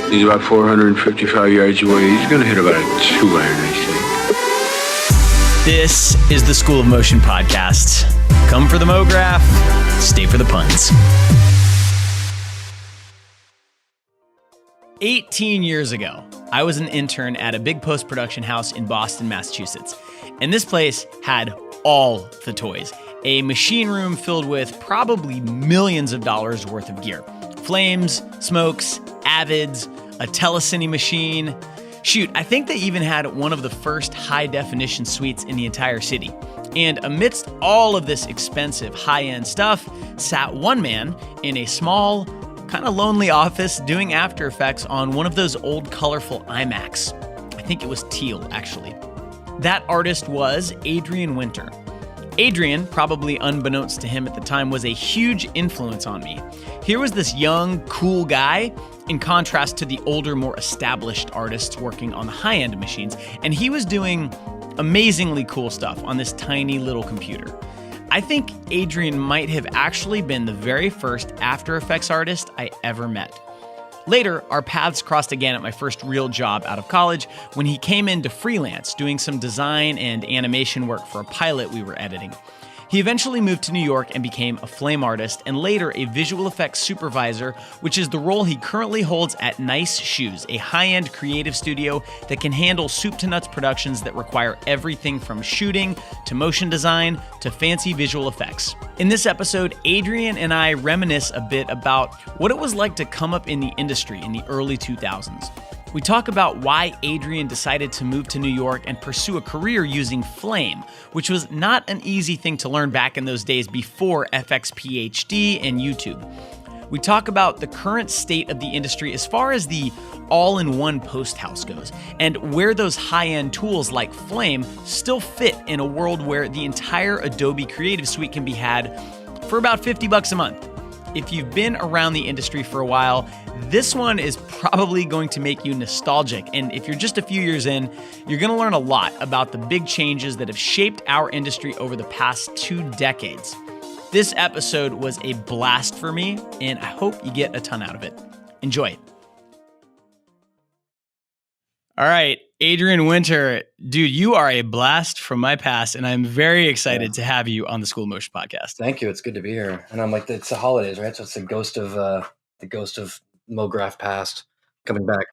He's about 455 yards away. He's going to hit about a 2-iron, I think. This is the School of Motion podcast. Come for the mograph, stay for the puns. 18 years ago, I was an intern at a big post-production house in Boston, Massachusetts. And this place had all the toys. A machine room filled with probably millions of dollars worth of gear. Flames, smokes, Avids, a telecine machine. Shoot, I think they even had one of the first high-definition suites in the entire city. And amidst all of this expensive, high-end stuff, sat one man in a small, kind of lonely office doing After Effects on one of those old colorful iMacs. I think it was teal, actually. That artist was Adrian Winter. Adrian, probably unbeknownst to him at the time, was a huge influence on me. Here was this young, cool guy in contrast to the older, more established artists working on the high-end machines, and he was doing amazingly cool stuff on this tiny little computer. I think Adrian might have actually been the very first After Effects artist I ever met. Later, our paths crossed again at my first real job out of college when he came in to freelance doing some design and animation work for a pilot we were editing. He eventually moved to New York and became a flame artist and later a visual effects supervisor, which is the role he currently holds at Nice Shoes, a high-end creative studio that can handle soup-to-nuts productions that require everything from shooting to motion design to fancy visual effects. In this episode, Adrian and I reminisce a bit about what it was like to come up in the industry in the early 2000s. We talk about why Adrian decided to move to New York and pursue a career using Flame, which was not an easy thing to learn back in those days before FX PhD and YouTube. We talk about the current state of the industry as far as the all-in-one post house goes, and where those high-end tools like Flame still fit in a world where the entire Adobe Creative Suite can be had for about $50 a month. If you've been around the industry for a while, this one is probably going to make you nostalgic. And if you're just a few years in, you're going to learn a lot about the big changes that have shaped our industry over the past 2 decades. This episode was a blast for me, and I hope you get a ton out of it. Enjoy. All right, Adrian Winter, dude, you are a blast from my past, and I'm very excited to have you on the School of Motion podcast. Thank you. It's good to be here. And I'm like, it's the holidays, right? So it's the ghost of mograph past coming back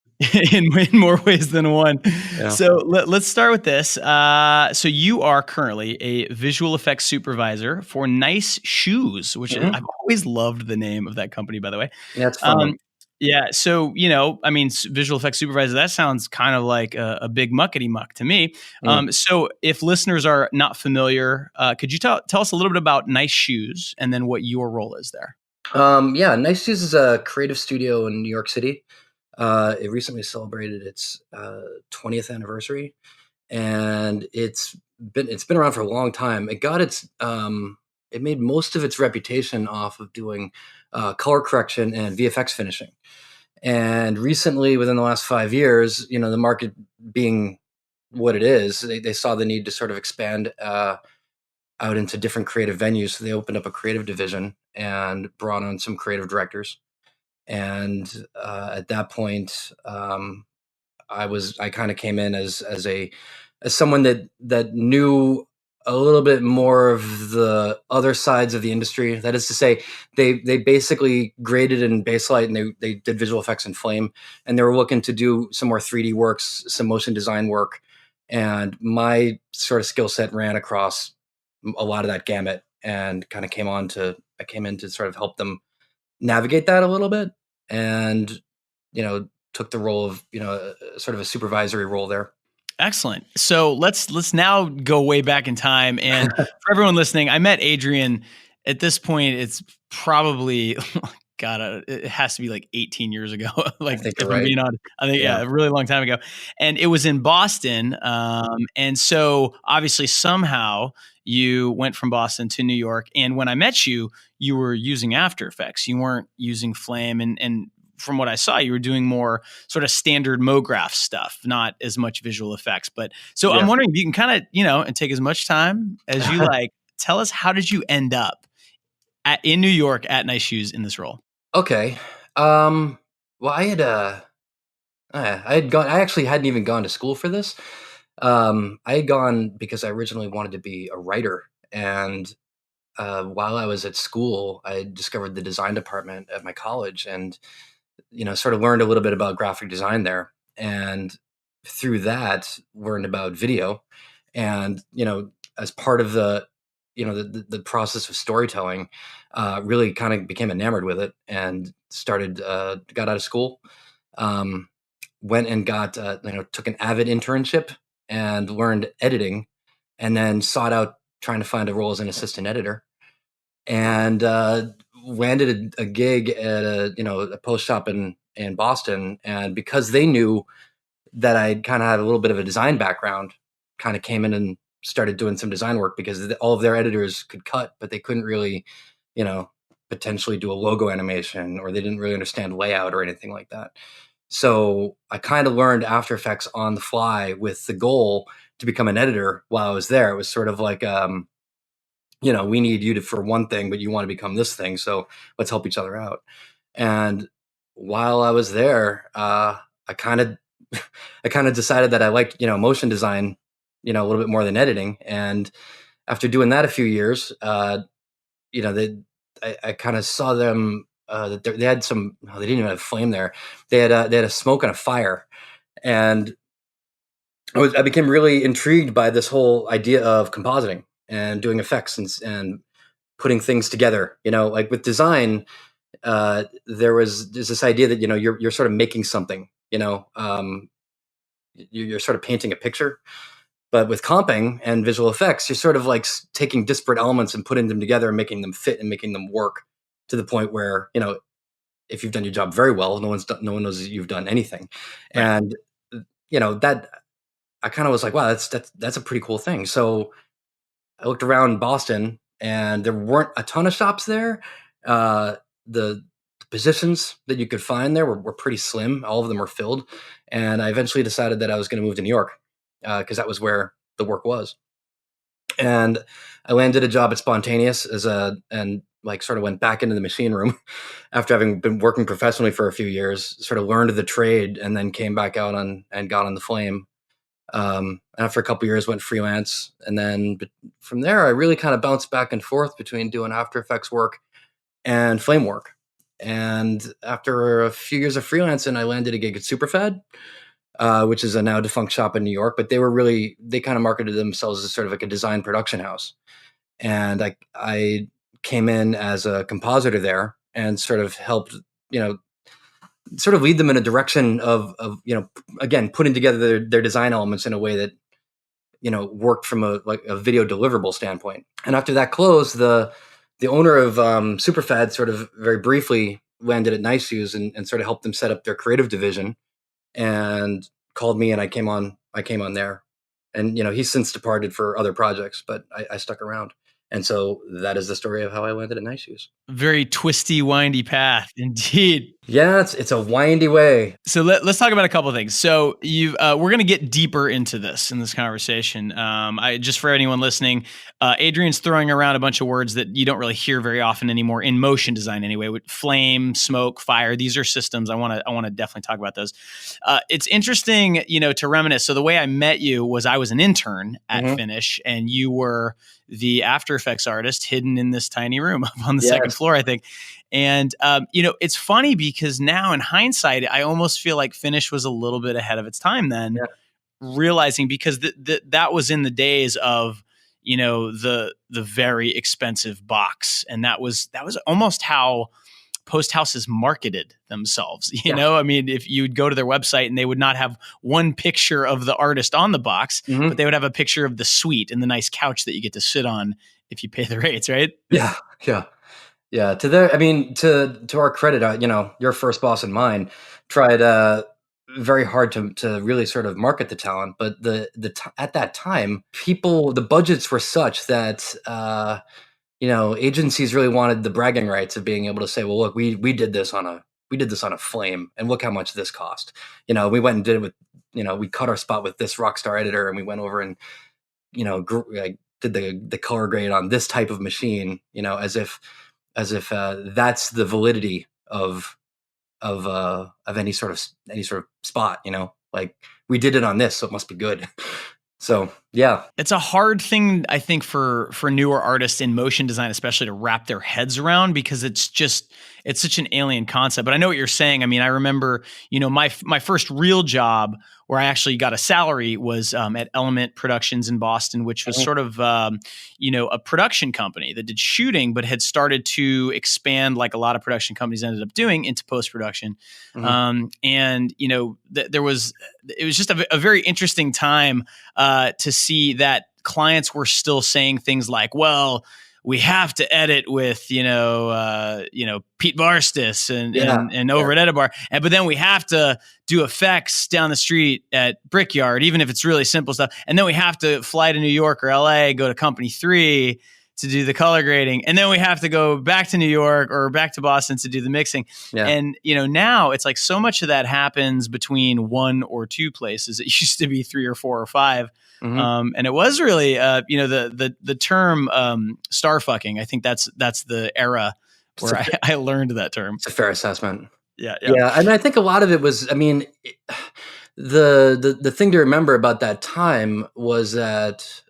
in more ways than one. Yeah. So let's start with this. So you are currently a visual effects supervisor for Nice Shoes, which I've always loved the name of that company, by the way. Yeah, it's fun. Yeah. So, visual effects supervisor, that sounds kind of like a big muckety muck to me. So if listeners are not familiar, could you tell us a little bit about Nice Shoes and then what your role is there? Nice Shoes is a creative studio in New York City. It recently celebrated its 20th anniversary, and it's been around for a long time. It got it made most of its reputation off of doing color correction and VFX finishing. And recently, within the last 5 years, the market being what it is, they saw the need to sort of expand out into different creative venues. So they opened up a creative division and brought on some creative directors. And at that point, I kind of came in as someone that knew a little bit more of the other sides of the industry. That is to say, they basically graded in Baselight and they did visual effects in Flame, and they were looking to do some more 3D works, some motion design work. And my sort of skill set ran across a lot of that gamut, and kind of I came in to sort of help them navigate that a little bit, and took the role of sort of a supervisory role there. Excellent. So let's now go way back in time. And for everyone listening, I met Adrian at this point. It's probably it has to be like 18 years ago. Like, if I'm being honest, I think a really long time ago. And it was in Boston. And so obviously somehow you went from Boston to New York. And when I met you, you were using After Effects. You weren't using Flame. And from what I saw, you were doing more sort of standard mograph stuff, not as much visual effects. But so I'm wondering if you can kind of, and take as much time as you like. Tell us, how did you end up in New York at Nice Shoes in this role? Okay. Well, I had I actually hadn't even gone to school for this. I had gone because I originally wanted to be a writer, and while I was at school, I discovered the design department at my college, and sort of learned a little bit about graphic design there, and through that, learned about video, and as part of the process of storytelling, really kind of became enamored with it, and started got out of school. Um, Went and got took an Avid internship and learned editing, and then sought out trying to find a role as an assistant editor, and landed a gig at a post shop in Boston. And because they knew that I kind of had a little bit of a design background, kind of came in and started doing some design work, because all of their editors could cut, but they couldn't really, you know, potentially do a logo animation, or they didn't really understand layout or anything like that. So I kind of learned After Effects on the fly, with the goal to become an editor while I was there. It was sort of like, we need you to, for one thing, but you want to become this thing. So let's help each other out. And while I was there, I kind of, I kind of decided that I liked, motion design, a little bit more than editing. And after doing that a few years, they, I kind of saw them, that they had some, oh, they didn't even have flame there. They had a smoke and a fire. And I became really intrigued by this whole idea of compositing and doing effects, and putting things together. Like with design, there's this idea that you're sort of making something. You're sort of painting a picture. But with comping and visual effects, you're sort of like taking disparate elements and putting them together and making them fit and making them work to the point where, if you've done your job very well, no one knows that you've done anything. Right. And that I kind of was like, wow, that's a pretty cool thing. So I looked around Boston, and there weren't a ton of shops there. The positions that you could find there were pretty slim. All of them were filled. And I eventually decided that I was going to move to New York, because that was where the work was. And I landed a job at Spontaneous and like sort of went back into the machine room after having been working professionally for a few years, sort of learned the trade, and then came back out and got on the flame. After a couple years, went freelance, and then from there, I really kind of bounced back and forth between doing After Effects work and flame work. And after a few years of freelancing, I landed a gig at Superfad, which is a now defunct shop in New York. But they kind of marketed themselves as sort of like a design production house. And I came in as a compositor there, and sort of helped, sort of lead them in a direction of again, putting together their design elements in a way that, worked from a video deliverable standpoint. And after that closed, the owner of Superfad sort of very briefly landed at Nice Shoes, and sort of helped them set up their creative division, and called me, and I came on there. And he's since departed for other projects, but I stuck around. And so that is the story of how I landed at Nice Shoes. Very twisty, windy path, indeed. Yeah, it's a windy way. So let's talk about a couple of things. So we're going to get deeper into this in this conversation. Just for anyone listening, Adrian's throwing around a bunch of words that you don't really hear very often anymore in motion design anyway. With flame, smoke, fire, these are systems. I want to definitely talk about those. It's interesting, to reminisce. So the way I met you was I was an intern at Finish, and you were the After Effects artist hidden in this tiny room up on the second floor, I think. And, it's funny because now in hindsight, I almost feel like Finish was a little bit ahead of its time then, realizing because that was in the days of, the very expensive box. And that was almost how post houses marketed themselves. I mean, if you'd go to their website and they would not have one picture of the artist on the box, but they would have a picture of the suite and the nice couch that you get to sit on if you pay the rates, right? Yeah. To our credit, your first boss and mine tried very hard to really sort of market the talent, but at that time, the budgets were such that agencies really wanted the bragging rights of being able to say, well, look, we did this on a flame, and look how much this cost. We went and did it with, we cut our spot with this rock star editor, and we went over and did the color grade on this type of machine, as if that's the validity of of any sort of spot, like we did it on this, so it must be good. So yeah, it's a hard thing, I think, for newer artists in motion design, especially, to wrap their heads around, because it's such an alien concept. But I know what you're saying. I mean, I remember, my first real job where I actually got a salary was at Element Productions in Boston, which was sort of a production company that did shooting, but had started to expand, like a lot of production companies ended up doing, into post production. And it was just a very interesting time to see that clients were still saying things like, well, we have to edit with, Pete Barstis and over at Edibar. But then we have to do effects down the street at Brickyard, even if it's really simple stuff. And then we have to fly to New York or LA, go to Company 3 to do the color grading. And then we have to go back to New York or back to Boston to do the mixing. Yeah. And, now it's like so much of that happens between 1 or 2 places. It used to be 3 or 4 or 5. And it was really, the term star fucking. I think that's the era where I learned that term. It's a fair assessment. Yeah. And I think a lot of it was, the thing to remember about that time was that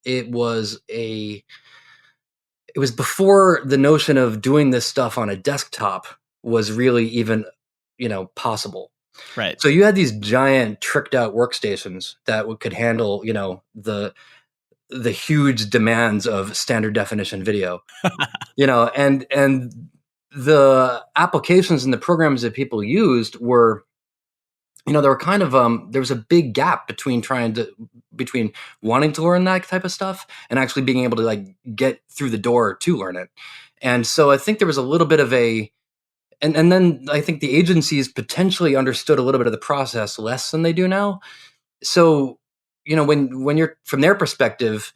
it was before the notion of doing this stuff on a desktop was really even, possible. Right. So you had these giant tricked out workstations that could handle, the huge demands of standard definition video, and the applications and the programs that people used were, there were kind of, there was a big gap between wanting to learn that type of stuff and actually being able to like get through the door to learn it. And so I think there was a little bit of and then I think the agencies potentially understood a little bit of the process less than they do now. So, when you're from their perspective,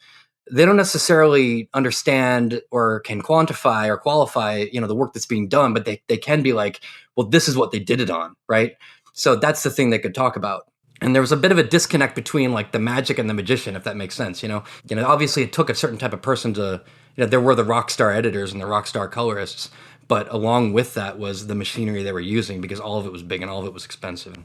they don't necessarily understand or can quantify or qualify, the work that's being done, but they can be like, well, this is what they did it on, right? So that's the thing they could talk about. And there was a bit of a disconnect between like the magic and the magician, if that makes sense. Obviously it took a certain type of person to, there were the rock star editors and the rock star colorists, but along with that was the machinery they were using, because all of it was big and all of it was expensive and,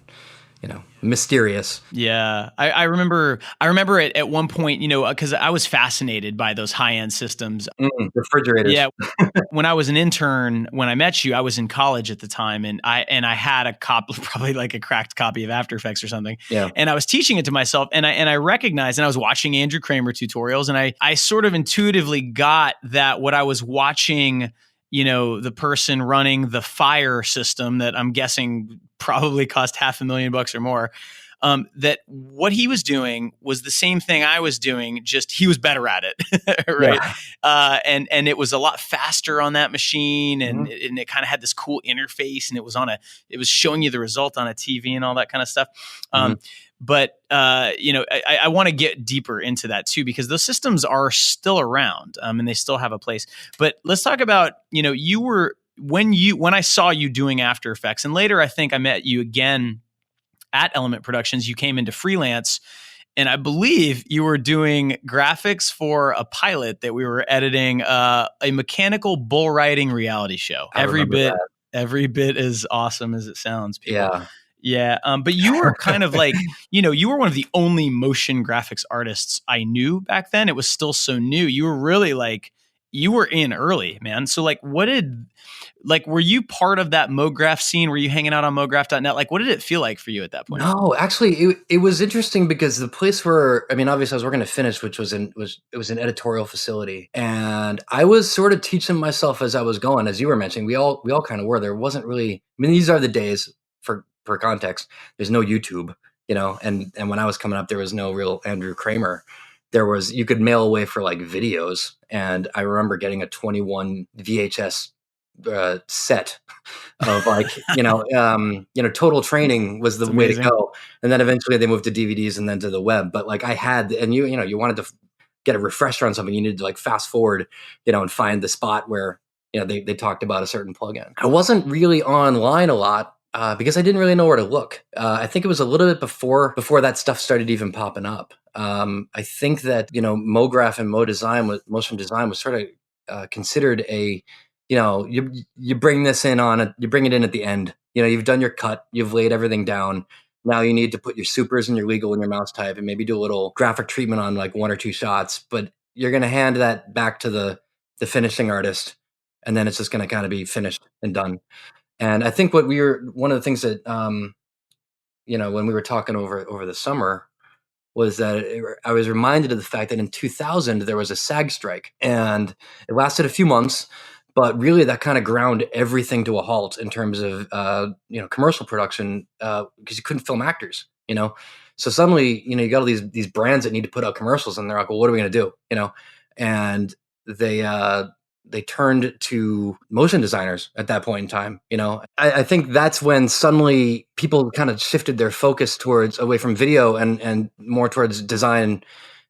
mysterious. Yeah. I remember at one point, because I was fascinated by those high-end systems. Refrigerators. Yeah. When I was an intern, when I met you, I was in college at the time, and I had a copy, probably like a cracked copy of After Effects or something. Yeah. And I was teaching it to myself, and I recognized, and I was watching Andrew Kramer tutorials, and I sort of intuitively got that what I was watching, the person running the fire system that I'm guessing probably cost $500,000 or more, that what he was doing was the same thing I was doing, just he was better at it, right? Yeah. And it was a lot faster on that machine, and it kind of had this cool interface, and it was showing you the result on a TV and all that kind of stuff. But I want to get deeper into that too, because those systems are still around, and they still have a place. But let's talk about, when I saw you doing After Effects, and later I think I met you again at Element Productions. You came into freelance, and I believe you were doing graphics for a pilot that we were editing, a mechanical bull riding reality show. Every bit as awesome as it sounds, people. Yeah. Yeah. But you were kind of like, you were one of the only motion graphics artists I knew back then. It was still so new. You were really like, you were in early, man. So like, were you part of that mograph scene? Were you hanging out on mograph.net? Like, what did it feel like for you at that point? No, actually it was interesting, because the place where, obviously I was working at Finish, which was an editorial facility. And I was sort of teaching myself as I was going, as you were mentioning, we all kind of were. There wasn't really, these are the days, for context, there's no YouTube, and when I was coming up, there was no real Andrew Kramer. You could mail away for like videos. And I remember getting a 21 VHS set of like, Total Training was the way to go. And then eventually they moved to DVDs and then to the web. But like I had, and you wanted to get a refresher on something, you needed to like fast forward, and find the spot where, they talked about a certain plugin. I wasn't really online a lot, because I didn't really know where to look. I think it was a little bit before that stuff started even popping up. I think that, mograph and motion design was sort of considered a, you bring this in you bring it in at the end You've done your cut, you've laid everything down. Now you need to put your supers and your legal and your mouse type and maybe do a little graphic treatment on like 1 or 2 shots, but you're going to hand that back to the finishing artist, and then it's just going to kind of be finished and done. And I think one of the things that, when we were talking over the summer, was that I was reminded of the fact that in 2000 there was a SAG strike, and it lasted a few months, but really that kind of ground everything to a halt in terms of commercial production, because you couldn't film actors. So suddenly you got all these brands that need to put out commercials, and they're like, well, what are we going to do? And they turned to motion designers at that point in time. I think that's when suddenly people kind of shifted their focus away from video and more towards design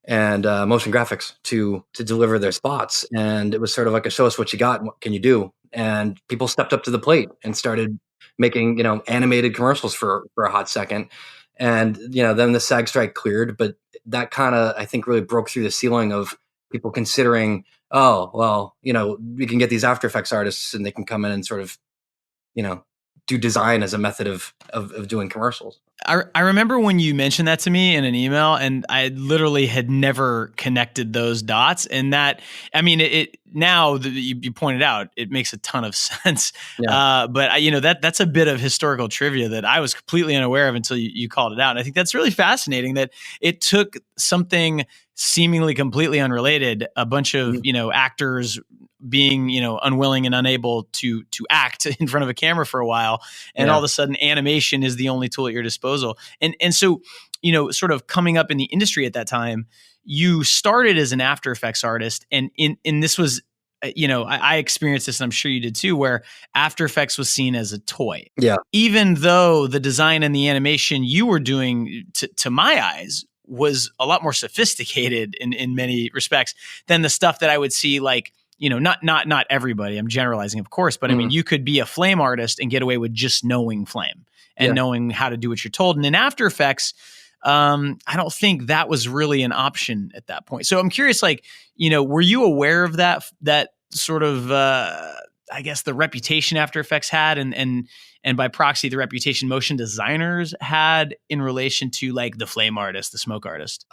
and motion graphics to deliver their spots. And it was sort of like a show us what you got and what can you do. And people stepped up to the plate and started making, animated commercials for a hot second. And, then the SAG strike cleared, but that kind of, I think, really broke through the ceiling of people considering, oh, well, we can get these After Effects artists and they can come in and sort of, do design as a method of doing commercials. I remember when you mentioned that to me in an email, and I literally had never connected those dots. And that, I mean, now that you pointed out, it makes a ton of sense. Yeah. But that's a bit of historical trivia that I was completely unaware of until you called it out. And I think that's really fascinating that it took something seemingly completely unrelated, a bunch of, actors being, unwilling and unable to act in front of a camera for a while. And all of a sudden animation is the only tool at your disposal. And so, sort of coming up in the industry at that time, you started as an After Effects artist. And this was, I experienced this, and I'm sure you did too, where After Effects was seen as a toy. Yeah. Even though the design and the animation you were doing, to my eyes, was a lot more sophisticated in many respects than the stuff that I would see, like, not everybody, I'm generalizing, of course, but I mean, you could be a flame artist and get away with just knowing flame and knowing how to do what you're told. And in After Effects, I don't think that was really an option at that point. So I'm curious, like, were you aware of that sort of, I guess, the reputation After Effects had and by proxy, the reputation motion designers had in relation to like the flame artist, the smoke artist?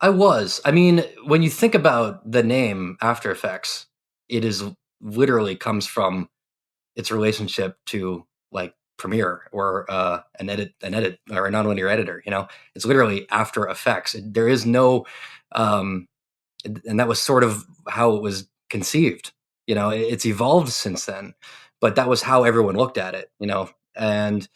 I was. I mean, when you think about the name After Effects, it is literally comes from its relationship to like Premiere or an edit or a nonlinear editor. It's literally After Effects. There is no, and that was sort of how it was conceived. It's evolved since then, but that was how everyone looked at it. And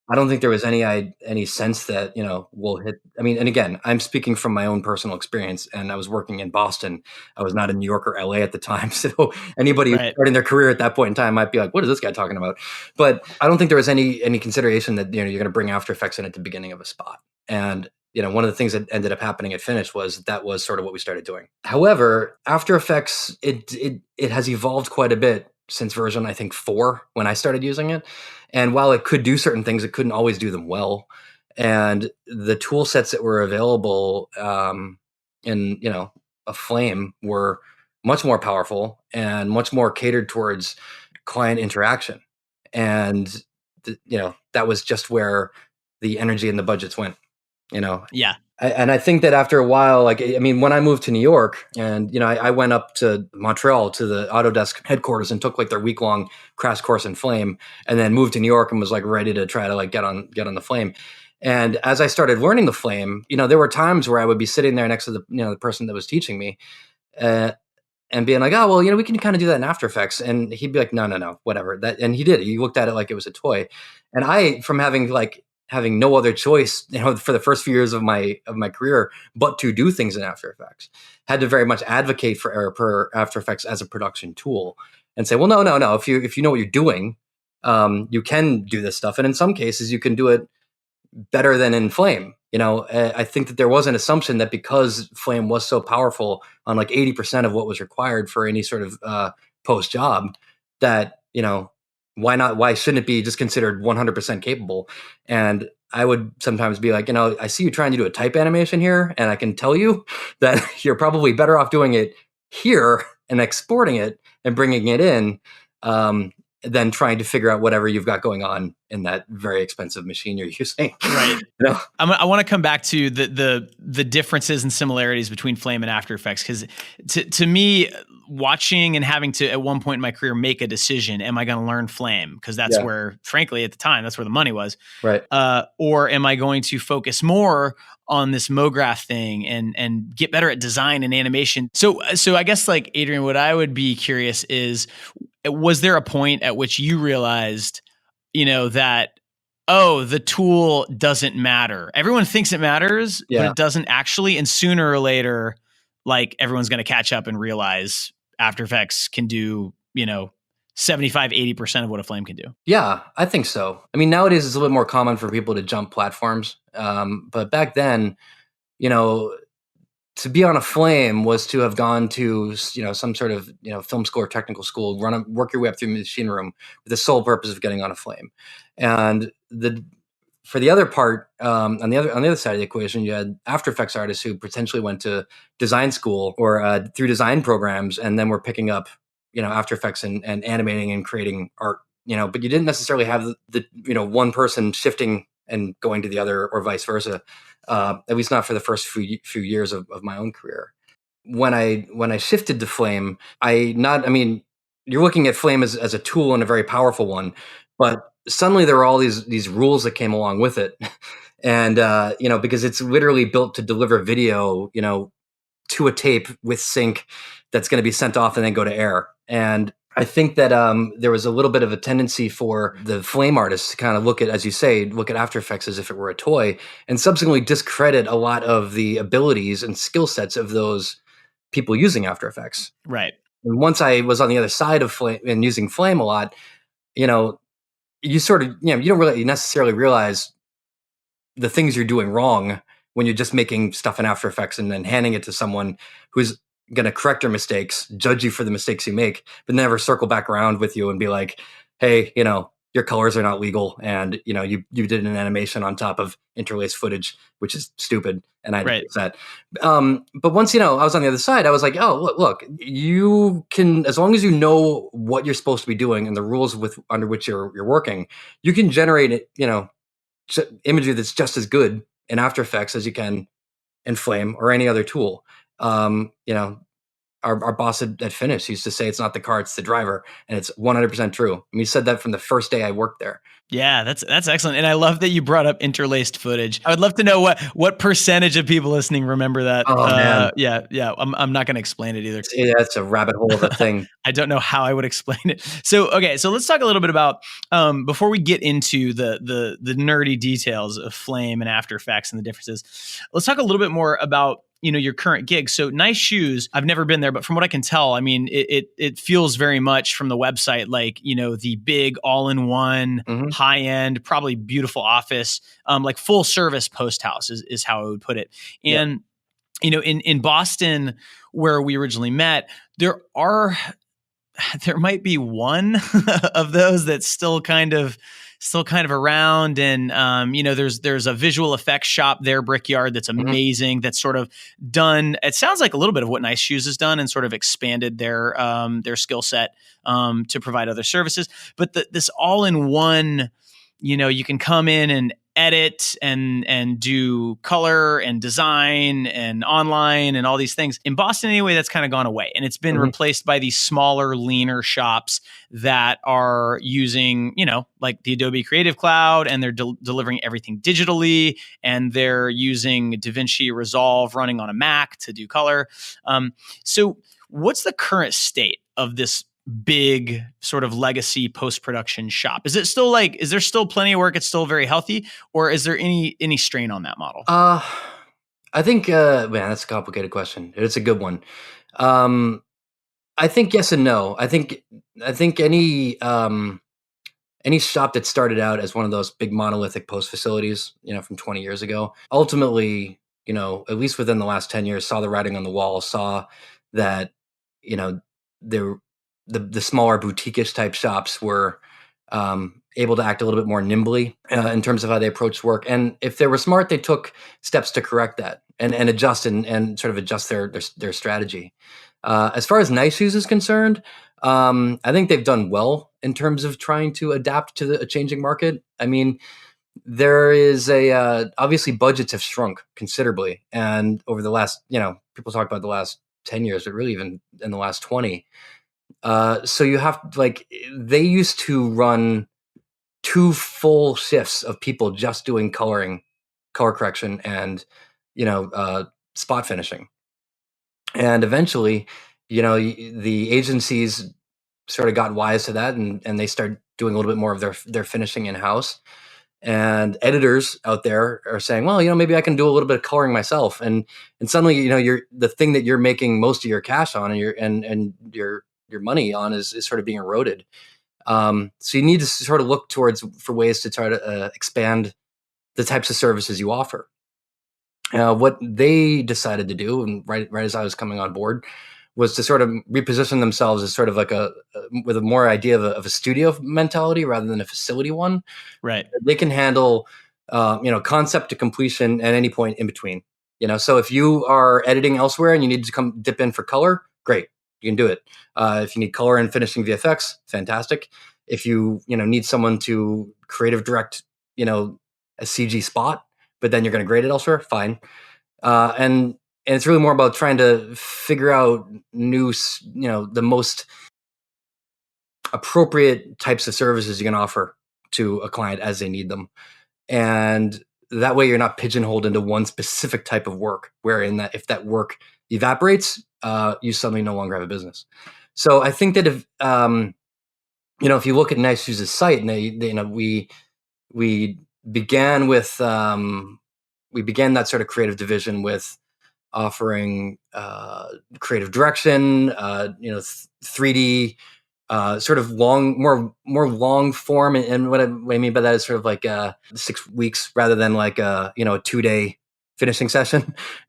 I don't think there was any sense that, we'll hit. I mean, and again, I'm speaking from my own personal experience, and I was working in Boston. I was not in New York or LA at the time. So anybody who's starting their career at that point in time might be like, what is this guy talking about? But I don't think there was any consideration that, you're going to bring After Effects in at the beginning of a spot. And, one of the things that ended up happening at Finish was that was sort of what we started doing. However, After Effects, it has evolved quite a bit since version, I think, 4 when I started using it. And while it could do certain things, it couldn't always do them well. And the tool sets that were available in, a flame were much more powerful and much more catered towards client interaction. And, that was just where the energy and the budgets went, Yeah. And I think that after a while, like, I mean, when I moved to New York and, I went up to Montreal to the Autodesk headquarters and took like their week-long crash course in Flame, and then moved to New York and was like ready to try to like get on the Flame. And as I started learning the Flame, there were times where I would be sitting there next to the person that was teaching me and being like, oh, well, we can kind of do that in After Effects. And he'd be like, no, whatever. And he did. He looked at it like it was a toy. And I, from having no other choice, for the first few years of my career, but to do things in After Effects, had to very much advocate for After Effects as a production tool and say, well, no. If you know what you're doing, you can do this stuff. And in some cases you can do it better than in Flame. I think that there was an assumption that because Flame was so powerful on like 80% of what was required for any sort of post job that, why shouldn't it be just considered 100% capable? And I would sometimes be like, I see you trying to do a type animation here, and I can tell you that you're probably better off doing it here and exporting it and bringing it in. than trying to figure out whatever you've got going on in that very expensive machine you're using. Right. You know? I want to come back to the differences and similarities between Flame and After Effects, because to me, watching and having to at one point in my career make a decision: am I going to learn Flame, because that's where, frankly, at the time, that's where the money was, right? Or am I going to focus more on this mograph thing and get better at design and animation? So I guess, like, Adrian, what I would be curious is, was there a point at which you realized, that, oh, the tool doesn't matter? Everyone thinks it matters, but it doesn't actually. And sooner or later, like, everyone's going to catch up and realize After Effects can do, 75, 80% of what a Flame can do. Yeah, I think so. I mean, nowadays it's a little bit more common for people to jump platforms. But back then, to be on a Flame was to have gone to, some sort of, film school or technical school, work your way up through the machine room with the sole purpose of getting on a Flame. And for the other part, on the other side of the equation, you had After Effects artists who potentially went to design school or through design programs, and then were picking up, After Effects and animating and creating art. But you didn't necessarily have the one person shifting and going to the other, or vice versa. At least not for the first few years of my own career. When I shifted to Flame, you're looking at Flame as a tool and a very powerful one, but suddenly there were all these rules that came along with it. And, because it's literally built to deliver video, to a tape with sync that's going to be sent off and then go to air. And I think that there was a little bit of a tendency for the Flame artists to kind of look at After Effects as if it were a toy, and subsequently discredit a lot of the abilities and skill sets of those people using After Effects. Right. And once I was on the other side of Flame and using Flame a lot, you sort of, you don't really necessarily realize the things you're doing wrong when you're just making stuff in After Effects and then handing it to someone who's going to correct your mistakes, judge you for the mistakes you make, but never circle back around with you and be like, hey, your colors are not legal, and you did an animation on top of interlaced footage, which is stupid, and I didn't fix that. But once I was on the other side, I was like, oh, look, you can, as long as you know what you're supposed to be doing and the rules under which you're working, you can generate imagery that's just as good in After Effects as you can in Flame or any other tool. Our boss at Finish used to say it's not the car, it's the driver. And it's 100% true. I mean, he said that from the first day I worked there. Yeah, that's excellent. And I love that you brought up interlaced footage. I would love to know what percentage of people listening remember that. Oh, man. Yeah. I'm not going to explain it either. Yeah, it's a rabbit hole of a thing. I don't know how I would explain it. So let's talk a little bit about, before we get into the nerdy details of Flame and After Effects and the differences, let's talk a little bit more about your current gig. So Nice Shoes, I've never been there, but from what I can tell, I mean, it feels very much from the website like, the big all-in-one, high-end, probably beautiful office, like full service post house is how I would put it. And, in Boston, where we originally met, there might be one of those that's still kind of around. And, there's a visual effects shop there, Brickyard, that's amazing. That's sort of done, it sounds like a little bit of what Nice Shoes has done and sort of expanded their skill set, to provide other services. But this all-in-one, you can come in and edit and do color and design and online and all these things. In Boston, anyway, that's kind of gone away. And it's been replaced by these smaller, leaner shops that are using, like the Adobe Creative Cloud, and they're delivering everything digitally, and they're using DaVinci Resolve running on a Mac to do color. So what's the current state of this big sort of legacy post-production shop? Is it still is there still plenty of work? It's still very healthy, or is there any strain on that model? I think, man, that's a complicated question. It's a good one. I think yes and no. I think any shop that started out as one of those big monolithic post facilities, from 20 years ago, ultimately, at least within the last 10 years, saw the writing on the wall, saw that, the smaller boutique-ish type shops were able to act a little bit more nimbly in terms of how they approached work. And if they were smart, they took steps to correct that and adjust and sort of adjust their strategy. As far as Nice Shoes is concerned, I think they've done well in terms of trying to adapt to a changing market. I mean, there is obviously budgets have shrunk considerably, and over the last, people talk about the last 10 years, but really even in the last 20. So you have, like, they used to run 2 full shifts of people just doing color correction, and spot finishing. And eventually, the agencies sort of got wise to that, and they started doing a little bit more of their finishing in house. And editors out there are saying, well, maybe I can do a little bit of coloring myself. And suddenly, you're the thing that you're making most of your cash on, and your money on is sort of being eroded. So you need to sort of look for ways to try to expand the types of services you offer. What they decided to do, and right as I was coming on board, was to sort of reposition themselves as sort of like with a more idea of a studio mentality rather than a facility one. Right. They can handle, concept to completion at any point in between. So if you are editing elsewhere and you need to come dip in for color, great, you can do it. If you need color and finishing VFX, fantastic. If you need someone to creative direct, a CG spot, but then you're going to grade it elsewhere, fine. And it's really more about trying to figure out the most appropriate types of services you can offer to a client as they need them. And that way you're not pigeonholed into one specific type of work, wherein that if that work evaporates, you suddenly no longer have a business. So I think that if you look at Nice Shoes' site, and we began that sort of creative division with offering creative direction, 3D, sort of more long form. And what I mean by that is sort of like 6 weeks rather than like a 2-day finishing session,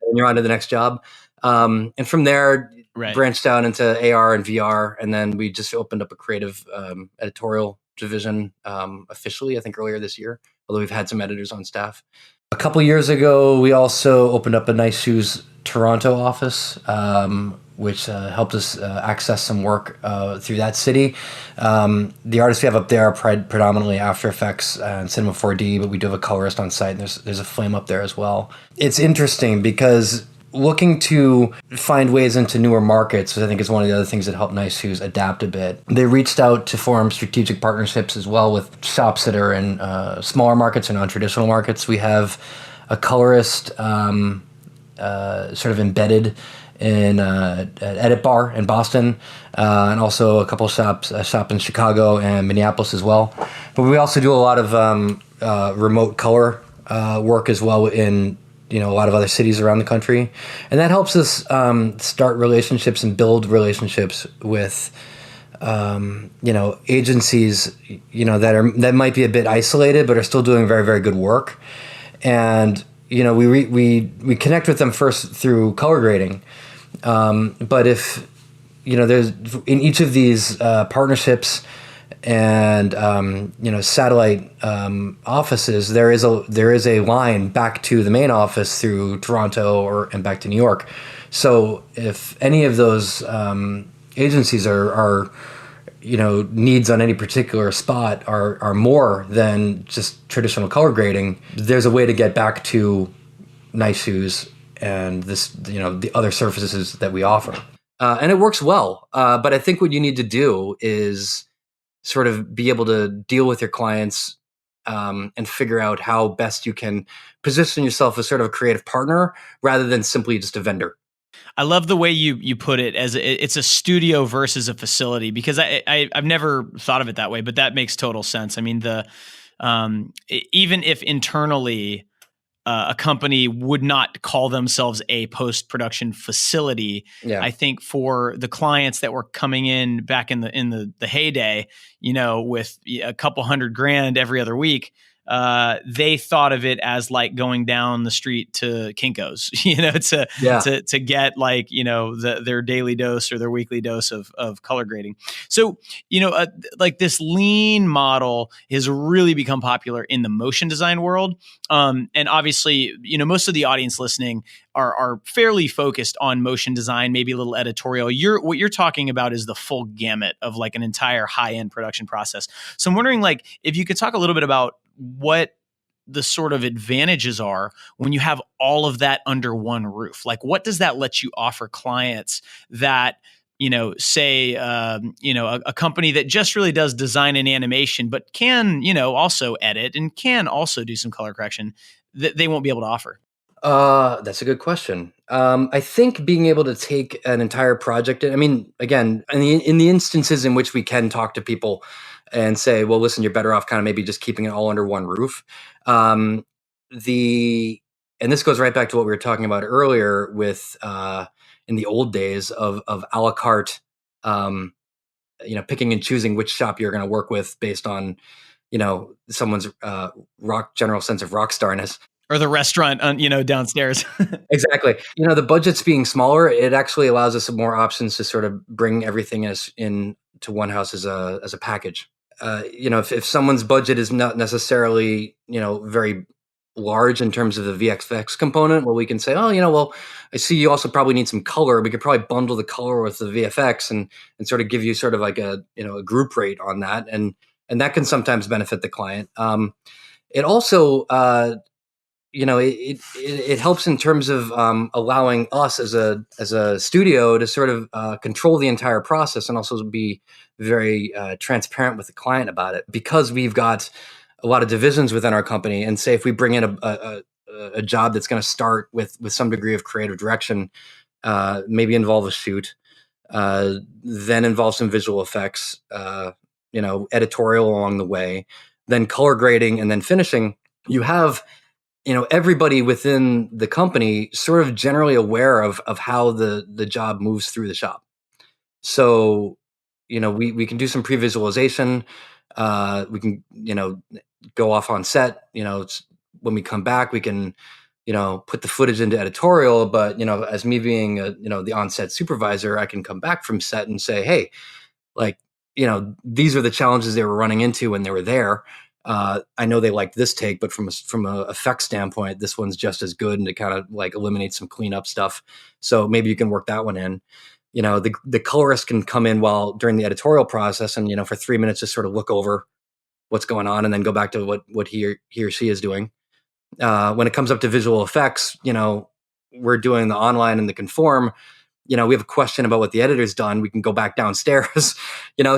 and you're on to the next job. And from there, branched out into AR and VR, and then we just opened up a creative editorial division officially, I think earlier this year, although we've had some editors on staff. A couple years ago, we also opened up a Nice Shoes Toronto office, which helped us access some work through that city. The artists we have up there are predominantly After Effects and Cinema 4D, but we do have a colorist on site, and there's a flame up there as well. It's interesting because looking to find ways into newer markets, I think, is one of the other things that helped Nice Shoes adapt a bit. They reached out to form strategic partnerships as well with shops that are in smaller markets or non-traditional markets. We have a colorist sort of embedded in an Edit Bar in Boston, and also a couple shops, a shop in Chicago and Minneapolis as well. But we also do a lot of remote color work as well in a lot of other cities around the country, and that helps us start relationships and build relationships with agencies that might be a bit isolated but are still doing very, very good work. And we connect with them first through color grading, but if there's in each of these partnerships and satellite offices, there is a line back to the main office through Toronto and back to New York. So if any of those agencies are needs on any particular spot are more than just traditional color grading, there's a way to get back to Nice Shoes and this the other services that we offer, and it works well. But I think what you need to do is sort of be able to deal with your clients and figure out how best you can position yourself as sort of a creative partner rather than simply just a vendor. I love the way you put it as it's a studio versus a facility, because I've never thought of it that way, but that makes total sense. I mean, even if internally a company would not call themselves a post-production facility, I think for the clients that were coming in back in the heyday, with a couple $100,000 every other week, they thought of it as like going down the street to Kinko's, Yeah. to get like, their daily dose or their weekly dose of color grading. So, like this lean model has really become popular in the motion design world. And obviously, most of the audience listening are fairly focused on motion design, maybe a little editorial. What you're talking about is the full gamut of like an entire high-end production process. So I'm wondering, like, if you could talk a little bit about what the sort of advantages are when you have all of that under one roof. Like, what does that let you offer clients that, say, a company that just really does design and animation, but can, also edit and can also do some color correction that they won't be able to offer? That's a good question. I think being able to take an entire project, I mean, again, in the instances in which we can talk to people and say, well, listen, you're better off kind of maybe just keeping it all under one roof. And this goes right back to what we were talking about earlier with, in the old days of a la carte, picking and choosing which shop you're going to work with based on, someone's general sense of rock starness. Or the restaurant, downstairs. Exactly. The budget's being smaller. It actually allows us more options to sort of bring everything in to one house as a package. If someone's budget is not necessarily, very large in terms of the VFX component, well, we can say, well, I see you also probably need some color. We could probably bundle the color with the VFX and sort of give you sort of like a group rate on that. And that can sometimes benefit the client. It also, it helps in terms of allowing us as a studio to sort of control the entire process and also be very transparent with the client about it, because we've got a lot of divisions within our company. And say if we bring in a job that's going to start with some degree of creative direction, maybe involve a shoot, then involve some visual effects, editorial along the way, then color grading, and then finishing, you have everybody within the company sort of generally aware of how the job moves through the shop. So, we can do some pre-visualization. We can, go off on set. When we come back, we can, put the footage into editorial. But, as me being the on-set supervisor, I can come back from set and say, hey, like, these are the challenges they were running into when they were there. I know they liked this take, but from a effect standpoint, this one's just as good, and to kind of like eliminate some cleanup stuff. So maybe you can work that one in. The colorist can come in during the editorial process and, for 3 minutes, just sort of look over what's going on and then go back to what he or she is doing. When it comes up to visual effects, we're doing the online and the conform. We have a question about what the editor's done, we can go back downstairs,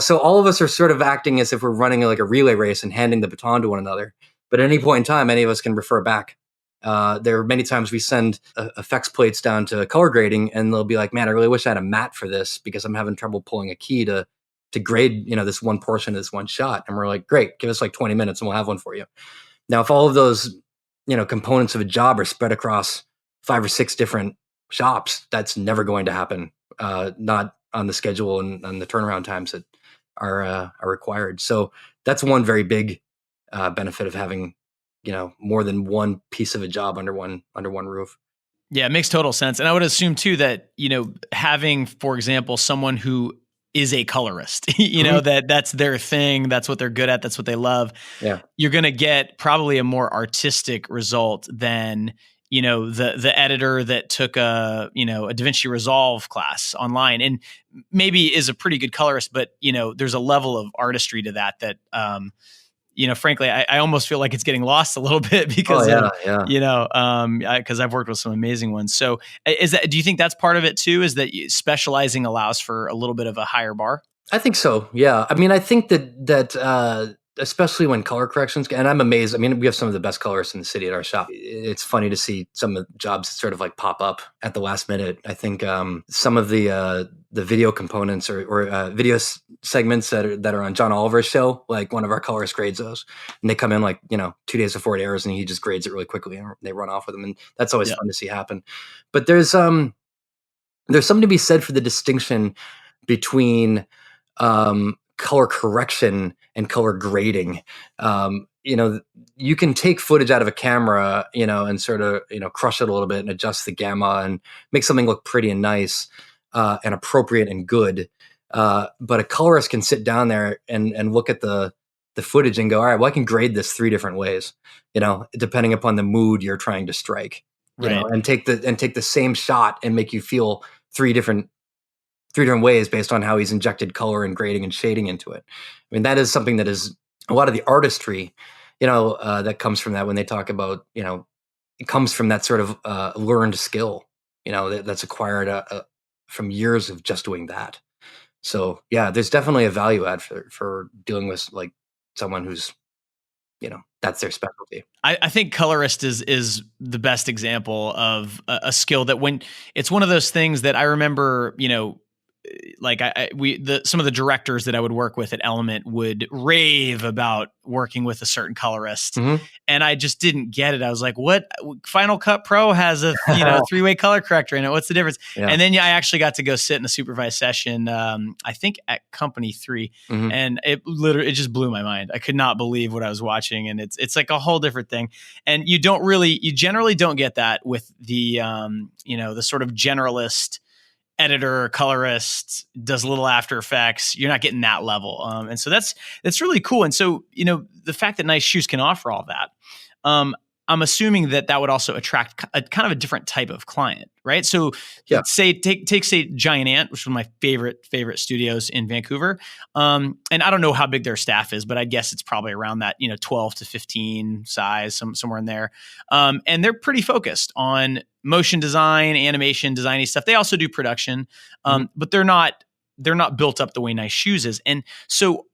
so all of us are sort of acting as if we're running like a relay race and handing the baton to one another. But at any point in time, any of us can refer back. There are many times we send effects plates down to color grading and they'll be like, man, I really wish I had a mat for this because I'm having trouble pulling a key to grade, this one portion of this one shot. And we're like, great, give us like 20 minutes and we'll have one for you. Now, if all of those, components of a job are spread across 5 or 6 different shops, that's never going to happen. Not on the schedule and on the turnaround times that are required. So that's one very big benefit of having, more than one piece of a job under one roof. Yeah, it makes total sense. And I would assume too that, having, for example, someone who is a colorist, that's their thing, that's what they're good at, that's what they love. Yeah. You're going to get probably a more artistic result than, the editor that took a DaVinci Resolve class online and maybe is a pretty good colorist, but, there's a level of artistry to that, frankly, I almost feel like it's getting lost a little bit because, because I've worked with some amazing ones. So do you think that's part of it too? Is that specializing allows for a little bit of a higher bar? I think so. Yeah. I mean, I think that especially when color corrections, and I'm amazed. I mean, we have some of the best colorists in the city at our shop. It's funny to see some of the jobs sort of like pop up at the last minute. I think some of the video components or video segments that are on John Oliver's show, like one of our colorists grades those, and they come in like 2 days before it airs, and he just grades it really quickly, and they run off with them, and that's always fun to see happen. But there's something to be said for the distinction between color correction and color grading. You can take footage out of a camera, and sort of, crush it a little bit and adjust the gamma and make something look pretty and nice, and appropriate and good. But a colorist can sit down there and look at the footage and go, all right, well, I can grade this 3 different ways, depending upon the mood you're trying to strike, Right. and take the same shot and make you feel 3 different ways based on how he's injected color and grading and shading into it. I mean, that is something that is a lot of the artistry, that comes from that when they talk about, it comes from that sort of learned skill, that's acquired from years of just doing that. So yeah, there's definitely a value add for dealing with like someone who's, that's their specialty. I think colorist is the best example of a skill that when it's one of those things that I remember, like some of the directors that I would work with at Element would rave about working with a certain colorist, Mhm. and I just didn't get it. I was like, "What? Final Cut Pro has a 3-way color corrector in it. What's the difference?" Yeah. And then I actually got to go sit in a supervised session. I think at Company 3, Mhm. and it just blew my mind. I could not believe what I was watching, and it's like a whole different thing. And you generally don't get that with the the sort of generalist editor, colorist, does a little After Effects. You're not getting that level. And so that's really cool. And so, the fact that Nice Shoes can offer all that, I'm assuming that would also attract a kind of a different type of client, right? So Yeah. take Giant Ant, which is one of my favorite studios in Vancouver. And I don't know how big their staff is, but I guess it's probably around that, 12 to 15 size, somewhere in there. And they're pretty focused on motion design, animation, designy stuff. They also do production, but they're not built up the way Nice Shoes is. And so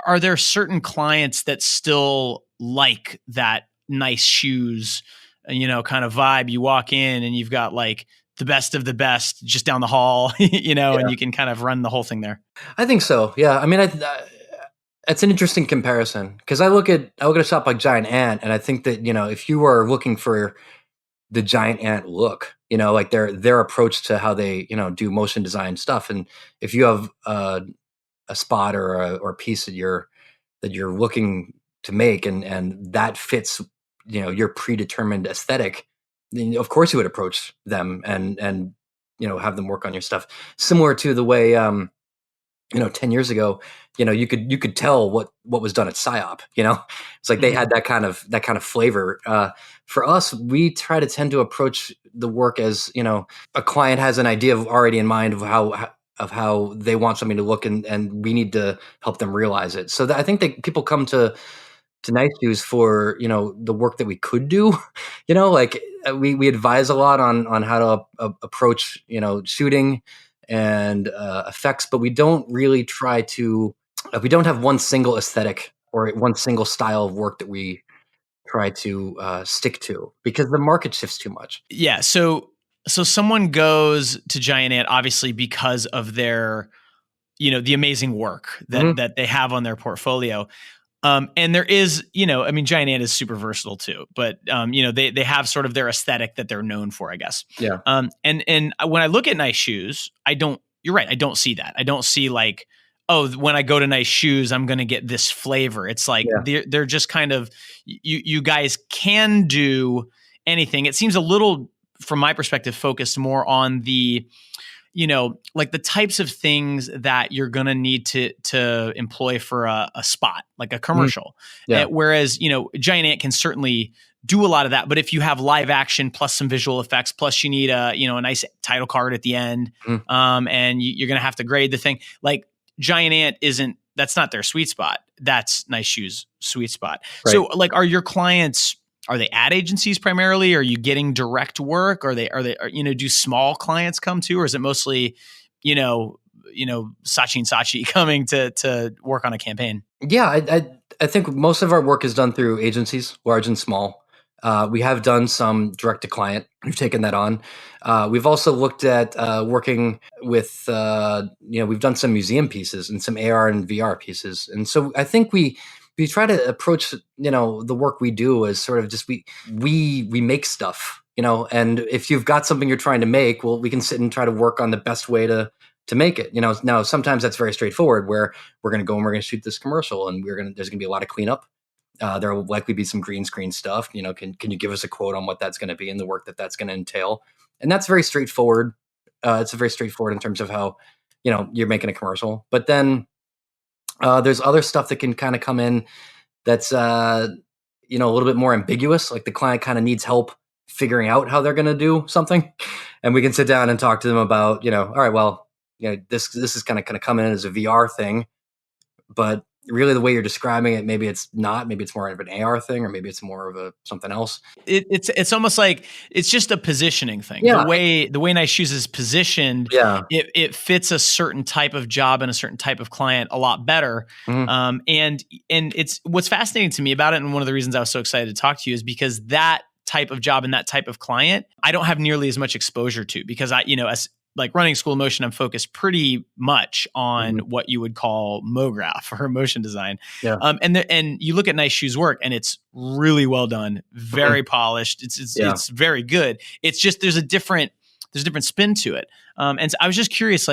are there certain clients that still like that Nice Shoes, kind of vibe? You walk in and you've got like the best of the best just down the hall, and you can kind of run the whole thing there. I think so. Yeah. I mean, it's an interesting comparison because I look at a shop like Giant Ant, and I think that, if you are looking for the Giant Ant look, like their approach to how they, do motion design stuff. And if you have a spot or a piece that you're looking to make, and that fits, your predetermined aesthetic, then of course you would approach them and have them work on your stuff. Similar to the way 10 years ago, you could tell what was done at PSYOP. It's like they had that kind of flavor. For us, we try to tend to approach the work as, a client has an idea already in mind of how they want something to look, and we need to help them realize it. So I think that people come to Nice Shoes for, the work that we could do, like we advise a lot on how to approach, shooting and effects, but we don't really try to, we don't have one single aesthetic or one single style of work that we try to stick to because the market shifts too much. Yeah. So someone goes to Giant Ant obviously because of their, the amazing work that they have on their portfolio. And there is, Giant Ant is super versatile too, but they have sort of their aesthetic that they're known for, I guess. Yeah. And when I look at Nice Shoes, you're right. I don't see that. I don't see like, oh, when I go to Nice Shoes, I'm going to get this flavor. It's like, they're just kind of, you guys can do anything. It seems a little, from my perspective, focused more on the, like the types of things that you're going to need to employ for a spot, like a commercial. Yeah. Whereas, Giant Ant can certainly do a lot of that. But if you have live action plus some visual effects, plus you need a nice title card at the end, and you're going to have to grade the thing, like Giant Ant that's not their sweet spot. That's Nice Shoes' sweet spot. Right. So like, are your clients, are they ad agencies primarily? Are you getting direct work? Are they, do small clients come to, or is it mostly, Sachi and Sachi coming to work on a campaign? Yeah. I think most of our work is done through agencies, large and small. We have done some direct to client. We've taken that on. We've also looked at working with, we've done some museum pieces and some AR and VR pieces. And so I think we try to approach, the work we do as sort of just, we make stuff, and if you've got something you're trying to make, well, we can sit and try to work on the best way to to make it. Now sometimes that's very straightforward, where we're going to go and we're going to shoot this commercial, and there's going to be a lot of cleanup. There will likely be some green screen stuff. Can you give us a quote on what that's going to be and the work that's going to entail? And that's very straightforward. It's very straightforward in terms of how, you're making a commercial. But then there's other stuff that can kind of come in that's, a little bit more ambiguous. Like the client kind of needs help figuring out how they're going to do something. And we can sit down and talk to them about, all right, well, this is kind of come in as a VR thing, but really the way you're describing it, maybe it's not, maybe it's more of an AR thing, or maybe it's more of something else. It's almost like it's just a positioning thing. Yeah. The way Nice Shoes is positioned, yeah. it fits a certain type of job and a certain type of client a lot better. Mm-hmm. And it's what's fascinating to me about it, and one of the reasons I was so excited to talk to you is because that type of job and that type of client, I don't have nearly as much exposure to, because as like running School of Motion, I'm focused pretty much on what you would call mograph or motion design. Yeah. And you look at Nice Shoes' work, and it's really well done, very polished. It's very good. It's just there's a different spin to it. And so I was just curious,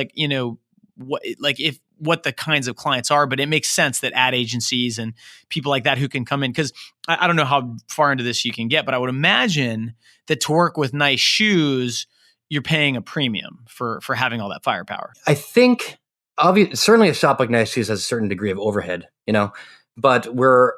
what the kinds of clients are, but it makes sense that ad agencies and people like that who can come in, because I don't know how far into this you can get, but I would imagine that to work with Nice Shoes, you're paying a premium for having all that firepower. I think certainly a shop like Nice Shoes has a certain degree of overhead, but we're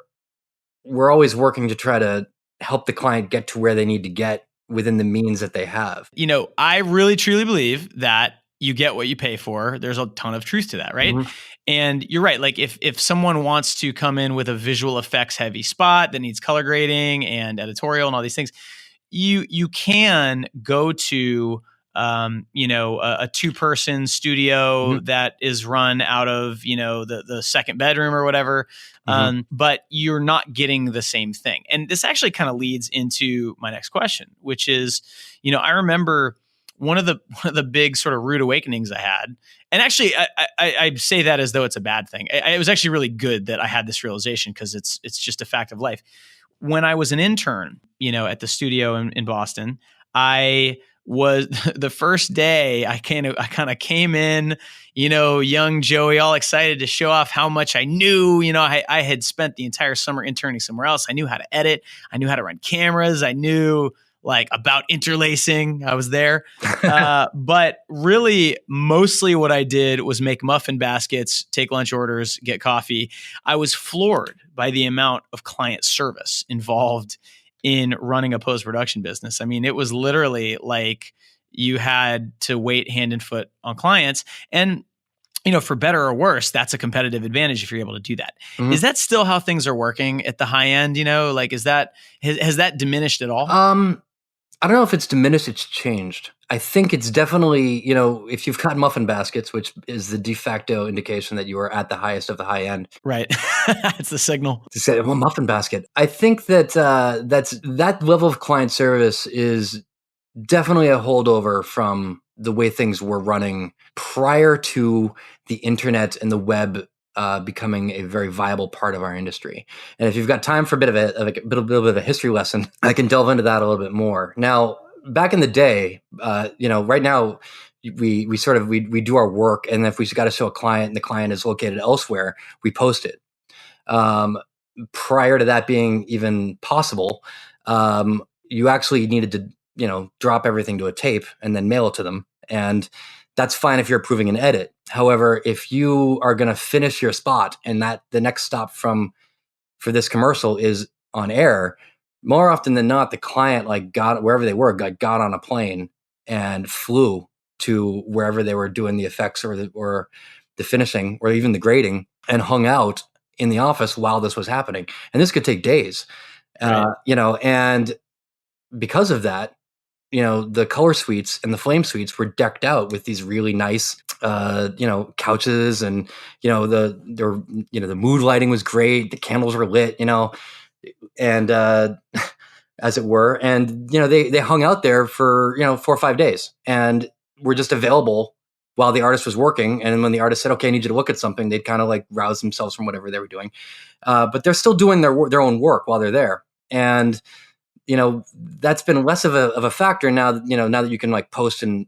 always working to try to help the client get to where they need to get within the means that they have. I really truly believe that you get what you pay for. There's a ton of truth to that, right? Mm-hmm. And you're right. Like if someone wants to come in with a visual effects heavy spot that needs color grading and editorial and all these things, you can go to a 2-person studio that is run out of the second bedroom or whatever, but you're not getting the same thing. And this actually kind of leads into my next question, which is, I remember one of the big sort of rude awakenings I had, and actually I say that as though it's a bad thing. It was actually really good that I had this realization, because it's just a fact of life. When I was an intern, at the studio in Boston, I was the first day I kind of came in, young Joey, all excited to show off how much I knew. I had spent the entire summer interning somewhere else. I knew how to edit. I knew how to run cameras. I knew about interlacing. I was there. But really, mostly what I did was make muffin baskets, take lunch orders, get coffee. I was floored by the amount of client service involved in running a post-production business. I mean, it was literally like you had to wait hand and foot on clients. And for better or worse, that's a competitive advantage if you're able to do that. Mm-hmm. Is that still how things are working at the high end? Has that diminished at all? I don't know if it's diminished, it's changed. I think it's definitely, if you've got muffin baskets, which is the de facto indication that you are at the highest of the high end. Right. It's the signal. To say, well, muffin basket. I think that that level of client service is definitely a holdover from the way things were running prior to the internet and the web becoming a very viable part of our industry. And if you've got time for a bit of a history lesson, I can delve into that a little bit more. Now, back in the day, right now we do our work, and if we've got to show a client and the client is located elsewhere, we post it. Prior to that being even possible, you actually needed to, drop everything to a tape and then mail it to them. And that's fine if you're approving an edit. However, if you are going to finish your spot and that the next stop for this commercial is on air, more often than not, the client got wherever they were, got on a plane and flew to wherever they were doing the effects or the finishing or even the grading, and hung out in the office while this was happening. And this could take days, right. And because of that, the color suites and the flame suites were decked out with these really nice, couches, and the mood lighting was great. The candles were lit, and as it were, and they hung out there for 4 or 5 days, and were just available while the artist was working. And when the artist said, "Okay, I need you to look at something," they'd kind of rouse themselves from whatever they were doing, but they're still doing their own work while they're there. And that's been less of a factor now, now that you can like post and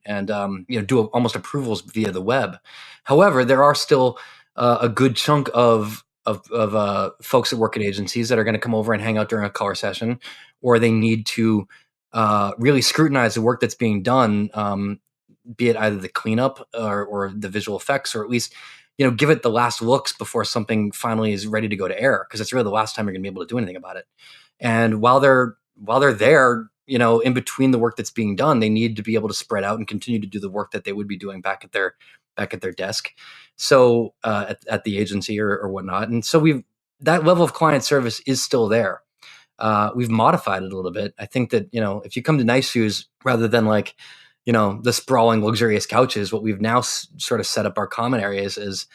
do almost approvals via the web. However, there are still a good chunk of folks that work at agencies that are going to come over and hang out during a color session, or they need to really scrutinize the work that's being done, be it either the cleanup or the visual effects, or at least, give it the last looks before something finally is ready to go to air, because it's really the last time you're going to be able to do anything about it. And while they're there, in between the work that's being done, they need to be able to spread out and continue to do the work that they would be doing back at their desk. So at the agency or whatnot. And so that level of client service is still there. We've modified it a little bit. I think that, if you come to Nice Shoes, rather than like, the sprawling, luxurious couches, what we've now sort of set up our common areas is,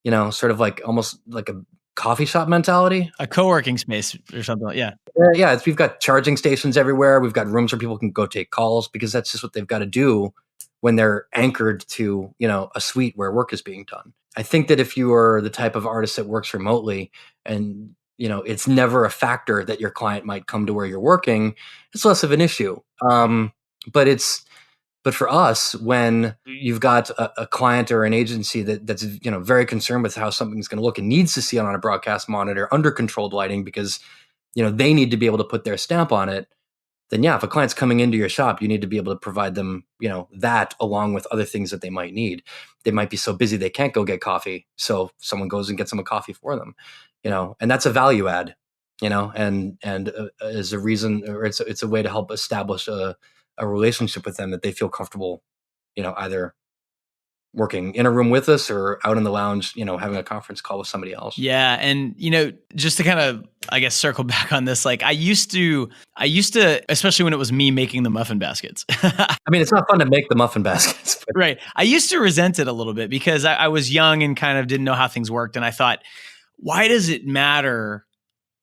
sort of like almost like a coffee shop mentality, a co-working space or something. Yeah. Yeah. We've got charging stations everywhere. We've got rooms where people can go take calls, because that's just what they've got to do when they're anchored to, a suite where work is being done. I think that if you are the type of artist that works remotely and, it's never a factor that your client might come to where you're working, it's less of an issue. But for us, when you've got a client or an agency that's very concerned with how something's going to look and needs to see it on a broadcast monitor under controlled lighting, because they need to be able to put their stamp on it, then yeah, if a client's coming into your shop, you need to be able to provide them that, along with other things that they might need. They might be so busy they can't go get coffee, so someone goes and gets them a coffee for them, and that's a value add, and is a reason, or it's a way to help establish a relationship with them that they feel comfortable, either working in a room with us or out in the lounge, having a conference call with somebody else. Yeah. And, just to kind of, I guess, circle back on this, like I used to, especially when it was me making the muffin baskets. I mean, it's not fun to make the muffin baskets. But. Right. I used to resent it a little bit because I was young and kind of didn't know how things worked. And I thought, why does it matter?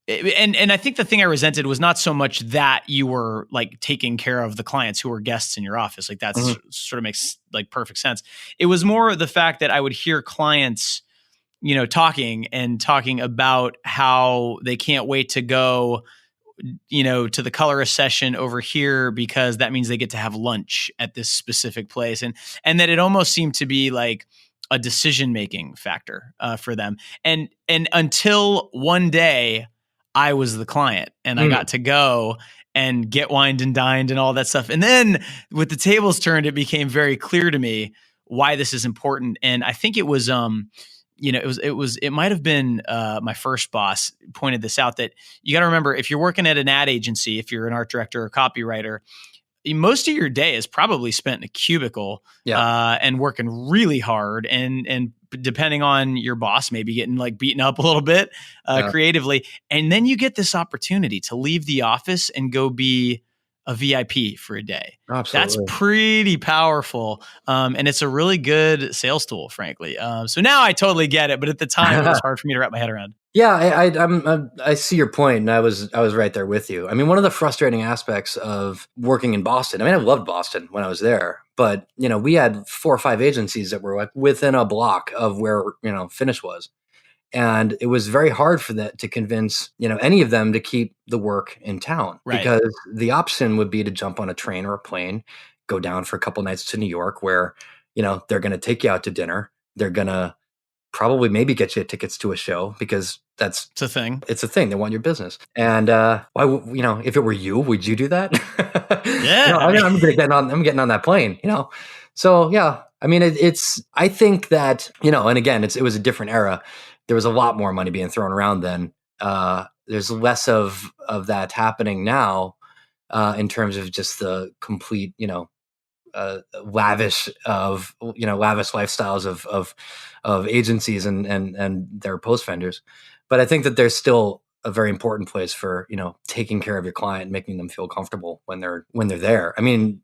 And I think the thing I resented was not so much that you were like taking care of the clients who were guests in your office. Like that's sort of makes like perfect sense. It was more the fact that I would hear clients, talking about how they can't wait to go, to the colorist session over here because that means they get to have lunch at this specific place. And that it almost seemed to be like a decision-making factor for them. And until one day, I was the client and I got to go and get wined and dined and all that stuff. And then with the tables turned, it became very clear to me why this is important. And I think it was, it might've been my first boss pointed this out, that you got to remember, if you're working at an ad agency, if you're an art director or copywriter, most of your day is probably spent in a cubicle and working really hard and depending on your boss, maybe getting like beaten up a little bit creatively. And then you get this opportunity to leave the office and go be a VIP for a day. Absolutely. That's pretty powerful. And it's a really good sales tool, frankly. So now I totally get it. But at the time, it was hard for me to wrap my head around. Yeah, I see your point, and I was right there with you. I mean, one of the frustrating aspects of working in Boston, I mean, I loved Boston when I was there, but we had 4 or 5 agencies that were like within a block of where Finish was, and it was very hard for that to convince any of them to keep the work in town, right? Because the option would be to jump on a train or a plane, go down for a couple nights to New York, where they're going to take you out to dinner, they're going to probably maybe get you tickets to a show, because it's a thing. It's a thing. They want your business. And why, if it were you, would you do that? Yeah. I'm getting on that plane, So yeah, I mean, I think that, and again, it was a different era. There was a lot more money being thrown around then. There's less of that happening now in terms of just the complete, lavish lifestyles of agencies and their post vendors. But I think that there's still a very important place for, taking care of your client, making them feel comfortable when they're there. I mean,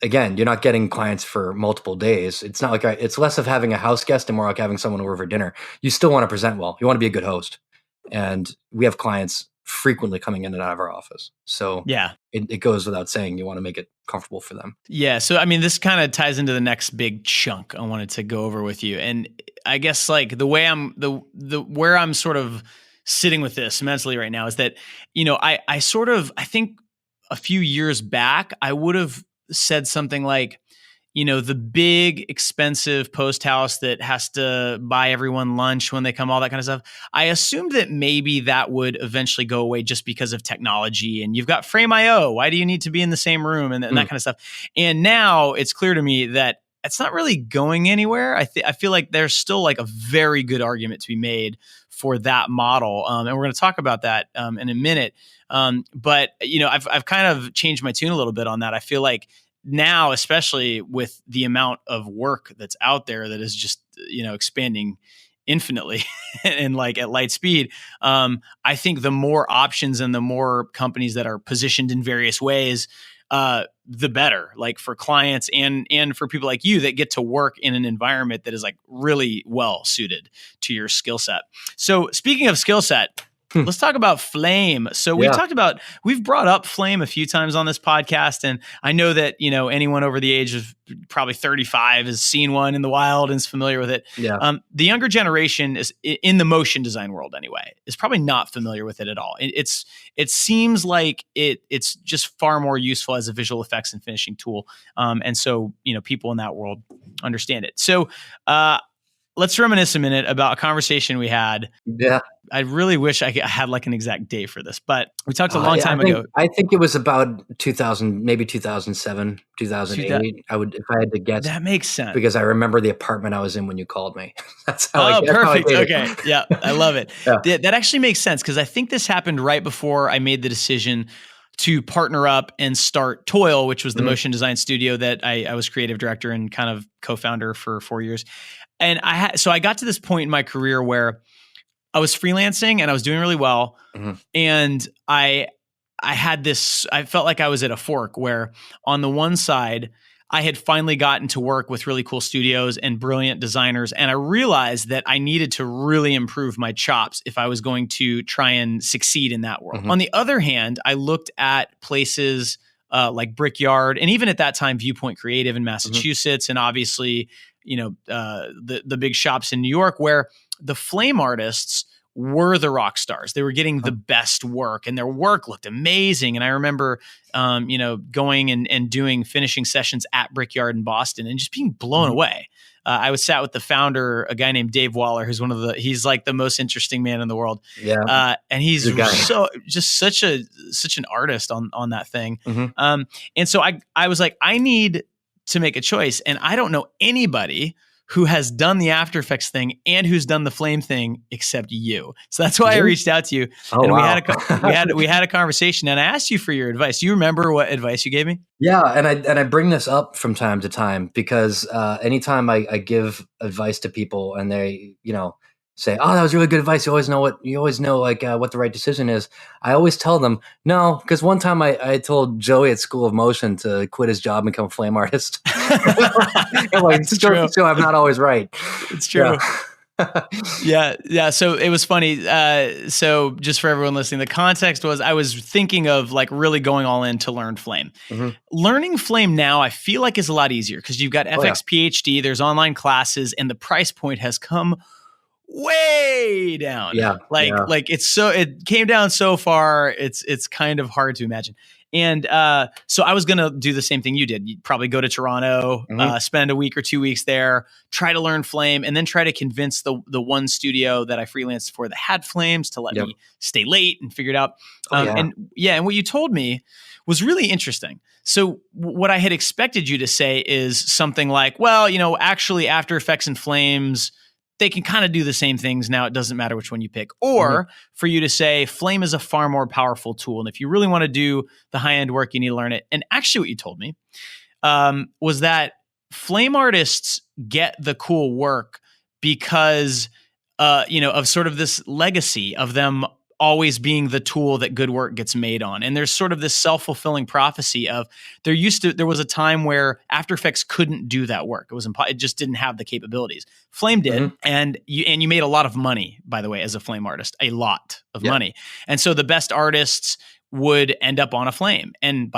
again, you're not getting clients for multiple days. It's not like it's less of having a house guest and more like having someone over for dinner. You still want to present well. You want to be a good host. And we have clients frequently coming in and out of our office. So yeah, it goes without saying, you want to make it comfortable for them. Yeah. So, I mean, this kind of ties into the next big chunk I wanted to go over with you. And I guess like the way where I'm sort of sitting with this mentally right now is that, I think a few years back, I would have said something like, the big expensive post house that has to buy everyone lunch when they come, all that kind of stuff. I assumed that maybe that would eventually go away just because of technology, and you've got Frame.io. Why do you need to be in the same room and that kind of stuff? And now it's clear to me that it's not really going anywhere. I feel like there's still like a very good argument to be made for that model. And we're going to talk about that in a minute. But I've kind of changed my tune a little bit on that. I feel like now, especially with the amount of work that's out there that is just, expanding infinitely and like at light speed, I think the more options and the more companies that are positioned in various ways, the better, like for clients and for people like you that get to work in an environment that is like really well suited to your skill set. So speaking of skill set, let's talk about Flame. So we've brought up Flame a few times on this podcast. And I know that, anyone over the age of probably 35 has seen one in the wild and is familiar with it. Yeah. The younger generation is in the motion design world anyway, is probably not familiar with it at all. It seems like it's just far more useful as a visual effects and finishing tool. And so, people in that world understand it. So, let's reminisce a minute about a conversation we had. Yeah. I really wish I had like an exact date for this, but we talked a long time ago. I think it was about 2000, maybe 2007, 2008. If I had to guess. That makes sense. Because I remember the apartment I was in when you called me. That's how Oh, I perfect. did it. Okay. Yeah. I love it. Yeah. That actually makes sense because I think this happened right before I made the decision to partner up and start Toil, which was the motion design studio that I was creative director and kind of co-founder for 4 years. And so I got to this point in my career where I was freelancing and I was doing really well. And I felt like I was at a fork where on the one side, I had finally gotten to work with really cool studios and brilliant designers. And I realized that I needed to really improve my chops if I was going to try and succeed in that world. On the other hand, I looked at places like Brickyard and even at that time, Viewpoint Creative in Massachusetts. And obviously, the big shops in New York where the Flame artists were the rock stars. They were getting the best work and their work looked amazing. And I remember, going and doing finishing sessions at Brickyard in Boston and just being blown away. I was sat with the founder, a guy named Dave Waller, who's he's like the most interesting man in the world. Yeah. And he's such an artist on that thing. And so I was like, I need to make a choice. And I don't know anybody who has done the After Effects thing and who's done the Flame thing except you. So that's why I reached out to you. And we had a conversation and I asked you for your advice. Do you remember what advice you gave me? Yeah. And I bring this up from time to time because anytime I give advice to people and they, say, "Oh, that was really good advice. You always know what the right decision is." I always tell them no, because one time I told Joey at School of Motion to quit his job and become a Flame artist. So I'm not always right. It's true. Yeah. So it was funny. So just for everyone listening, the context was I was thinking of like really going all in to learn Flame. Learning Flame now, I feel like is a lot easier because you've got FX PhD, there's online classes, and the price point has come way down. Like it came down so far. It's kind of hard to imagine. And so I was going to do the same thing you did. You'd probably go to Toronto, spend a week or 2 weeks there, try to learn Flame, and then try to convince the one studio that I freelanced for that had Flames to let me stay late and figure it out. And what you told me was really interesting. So what I had expected you to say is something like, well, actually After Effects and Flames, they can kind of do the same things now. It doesn't matter which one you pick. Or for you to say Flame is a far more powerful tool. And if you really want to do the high-end work, you need to learn it. And actually what you told me was that Flame artists get the cool work because, of sort of this legacy of them always being the tool that good work gets made on. And there's sort of this self-fulfilling prophecy of there was a time where After Effects couldn't do that work. It just didn't have the capabilities. Flame did. And you made a lot of money, by the way, as a Flame artist, a lot of money. And so the best artists would end up on a Flame and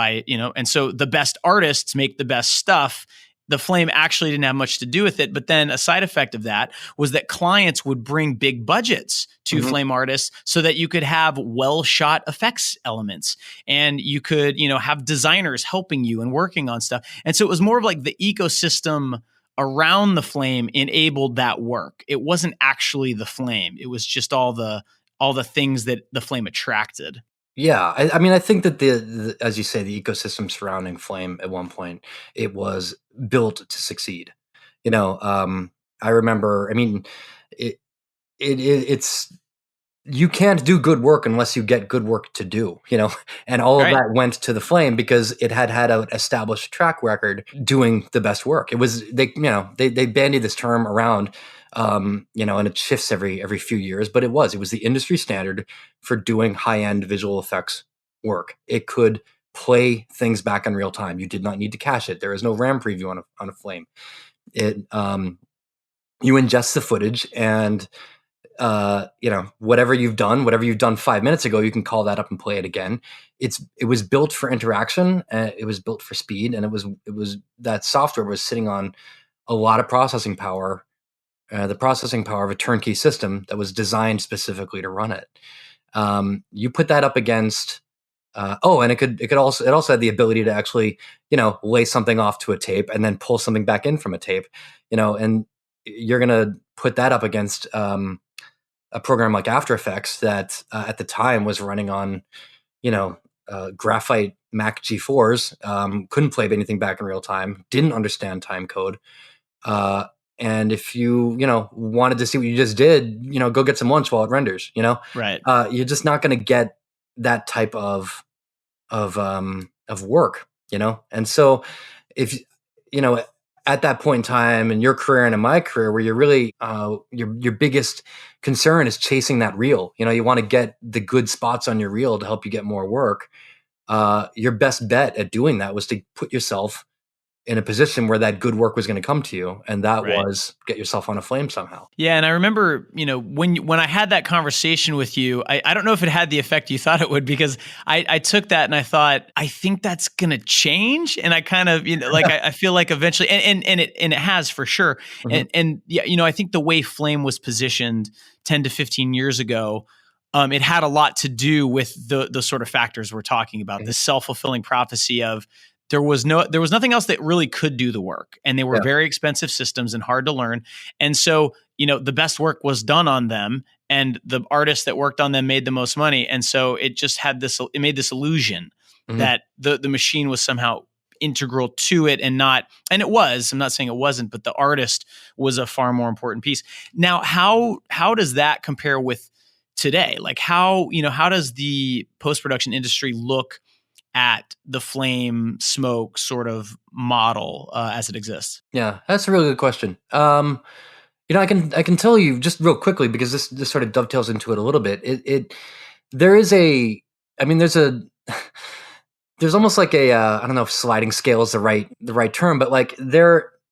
so the best artists make the best stuff. the flame actually didn't have much to do with it. But then a side effect of that was that clients would bring big budgets to flame artists so that you could have well shot effects elements, and you could, have designers helping you and working on stuff. And so it was more of like the ecosystem around the flame enabled that work. It wasn't actually the flame. It was just all the things that the flame attracted. Yeah, I mean, I think that the as you say, the ecosystem surrounding Flame at one point, it was built to succeed. I remember. I mean, it's you can't do good work unless you get good work to do. And all of that went to the Flame because it had an established track record doing the best work. It was they bandied this term around. And it shifts every few years, but it was the industry standard for doing high-end visual effects work. It could play things back in real time. You did not need to cache it. There is no RAM preview on a Flame. You ingest the footage, and whatever you've done 5 minutes ago, you can call that up and play it again. It was built for interaction, it was built for speed, and it was that software was sitting on a lot of processing power. The processing power of a turnkey system that was designed specifically to run it. You put that up against, and it also had the ability to actually, lay something off to a tape and then pull something back in from a tape, and you're gonna put that up against a program like After Effects that at the time was running on, graphite Mac G4s, couldn't play anything back in real time, didn't understand time code. And if you wanted to see what you just did, go get some lunch while it renders. Right. You're just not going to get that type of work. And so if at that point in time in your career and in my career, where you're really your biggest concern is chasing that reel. You want to get the good spots on your reel to help you get more work. Your best bet at doing that was to put yourself in a position where that good work was going to come to you, and that was get yourself on a Flame somehow. Yeah, and I remember, when I had that conversation with you, I don't know if it had the effect you thought it would, because I took that and I thought, I think that's going to change, and I kind of, I feel like eventually, and it has for sure, and yeah, I think the way Flame was positioned 10 to 15 years ago, it had a lot to do with the sort of factors we're talking about, the self-fulfilling prophecy of. There was nothing else that really could do the work, and they were very expensive systems and hard to learn. And so, the best work was done on them, and the artists that worked on them made the most money. And so it just had it made this illusion that the machine was somehow integral to it, and it was. I'm not saying it wasn't, but the artist was a far more important piece. Now, how does that compare with today? Like how does the post-production industry look at the Flame smoke sort of model as it exists? Yeah, that's a really good question. I can tell you just real quickly, because this sort of dovetails into it a little bit. There's almost like I don't know if sliding scale is the right term, but like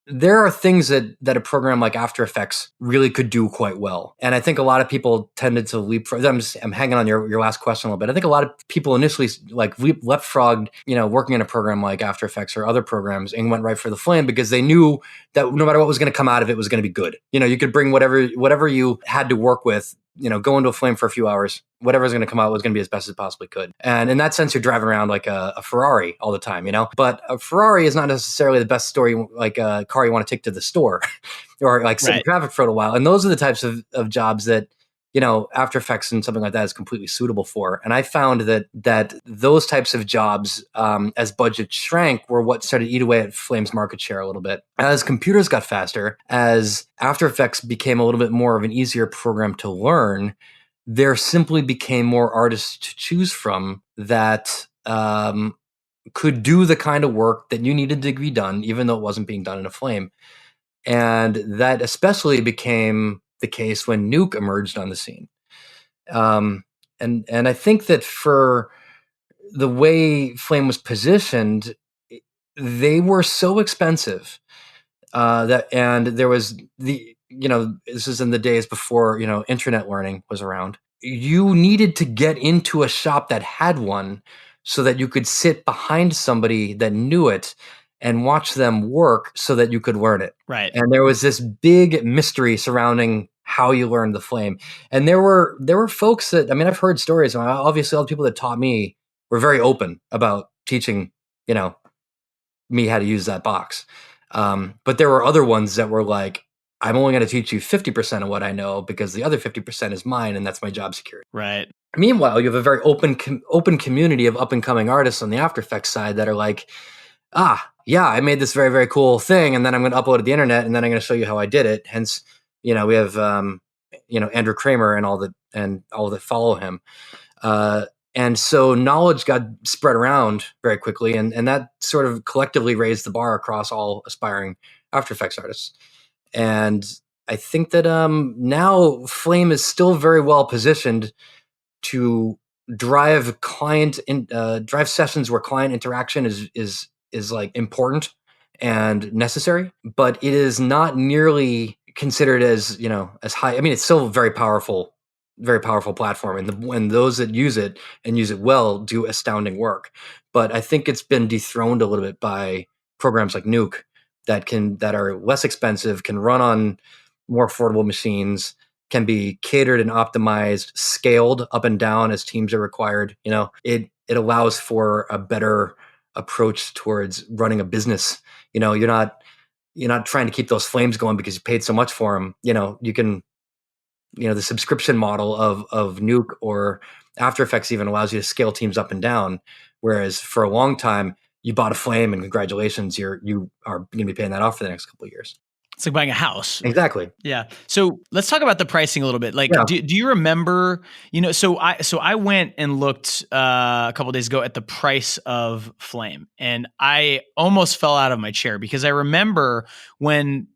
there are things that a program like After Effects really could do quite well. And I think a lot of people tended to leapfrog. I'm hanging on your last question a little bit. I think a lot of people initially leapfrogged, working in a program like After Effects or other programs, and went right for the Flame because they knew that no matter what was going to come out of it was going to be good. You could bring whatever you had to work with, go into a Flame for a few hours, whatever was going to come out was going to be as best as it possibly could. And in that sense, you're driving around like a Ferrari all the time, But a Ferrari is not necessarily the best story, like a car you want to take to the store or like sit in traffic for a while. And those are the types of jobs that, After Effects and something like that is completely suitable for. And I found that those types of jobs, as budgets shrank, were what started to eat away at Flame's market share a little bit. As computers got faster, as After Effects became a little bit more of an easier program to learn, there simply became more artists to choose from that could do the kind of work that you needed to be done, even though it wasn't being done in a Flame. And that especially became the case when Nuke emerged on the scene. And I think that for the way Flame was positioned, they were so expensive and there was this is in the days before, internet learning was around. You needed to get into a shop that had one so that you could sit behind somebody that knew it and watch them work so that you could learn it. Right. And there was this big mystery surrounding how you learned the flame. And there were folks that, I mean, I've heard stories. Obviously, all the people that taught me were very open about teaching, me how to use that box. But there were other ones that were like, I'm only going to teach you 50% of what I know because the other 50% is mine, and that's my job security. Right. Meanwhile, you have a very open community of up and coming artists on the After Effects side that are like, yeah, I made this very, very cool thing, and then I'm going to upload it to the internet, and then I'm going to show you how I did it. Hence, we have Andrew Kramer and all that follow him. And so knowledge got spread around very quickly, and that sort of collectively raised the bar across all aspiring After Effects artists. And I think that now Flame is still very well positioned to drive drive sessions where client interaction is like important and necessary, but it is not nearly considered as as high. I mean, it's still a very powerful platform, and those that use it and use it well do astounding work. But I think it's been dethroned a little bit by programs like Nuke that are less expensive, can run on more affordable machines, can be catered and optimized, scaled up and down as teams are required. It allows for a better approach towards running a business. You're not trying to keep those flames going because you paid so much for them. You can, the subscription model of Nuke or After Effects even allows you to scale teams up and down. Whereas for a long time, you bought a flame and congratulations, you are going to be paying that off for the next couple of years. It's like buying a house. Exactly. Yeah. So let's talk about the pricing a little bit. Like, do you remember, so I went and looked a couple of days ago at the price of Flame, and I almost fell out of my chair because I remember when,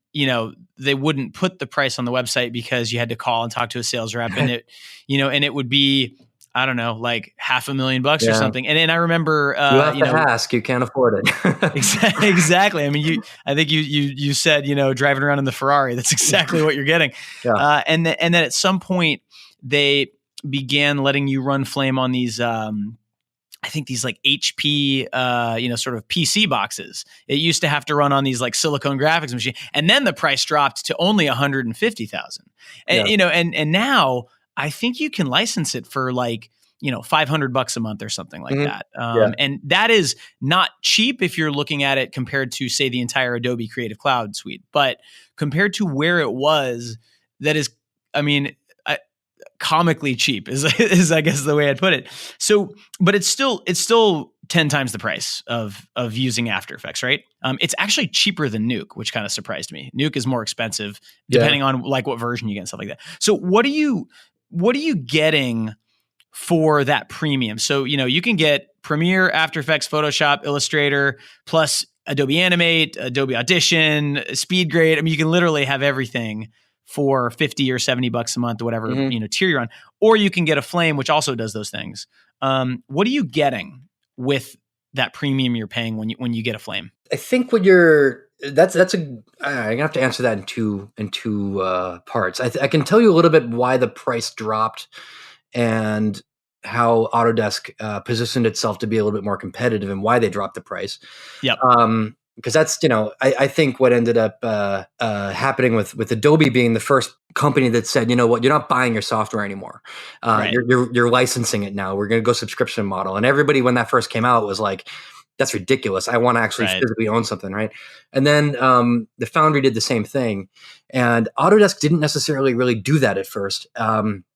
they wouldn't put the price on the website because you had to call and talk to a sales rep and it would be, I don't know, like $500,000 or something. And then I remember, you have to ask, you can't afford it. Exactly. I mean, I think you said, driving around in the Ferrari, that's exactly what you're getting. Yeah. And then at some point they began letting you run Flame on these, I think these like HP, sort of PC boxes. It used to have to run on these like silicone graphics machine. And then the price dropped to only $150,000. And, and now I think you can license it for like, $500 a month or something like that. And that is not cheap if you're looking at it compared to, say, the entire Adobe Creative Cloud suite. But compared to where it was, that is, I mean, comically cheap is I guess the way I'd put it. So, but it's still 10 times the price of using After Effects, right? It's actually cheaper than Nuke, which kind of surprised me. Nuke is more expensive depending on like what version you get and stuff like that. So what are you getting for that premium? So, you can get Premiere, After Effects, Photoshop, Illustrator, plus Adobe Animate, Adobe Audition, SpeedGrade. I mean, you can literally have everything for $50 or $70 a month or whatever, tier you're on. Or you can get a Flame, which also does those things. What are you getting with that premium you're paying when you get a Flame? I think I'm gonna have to answer that in two parts. I can tell you a little bit why the price dropped and how Autodesk positioned itself to be a little bit more competitive and why they dropped the price. Yep. Because that's, I think what ended up happening with Adobe being the first company that said, you know what, you're not buying your software anymore. Right. You're licensing it now. We're going to go subscription model. And everybody, when that first came out, was like, that's ridiculous. I want to actually physically own something, right? And then the Foundry did the same thing. And Autodesk didn't necessarily really do that at first.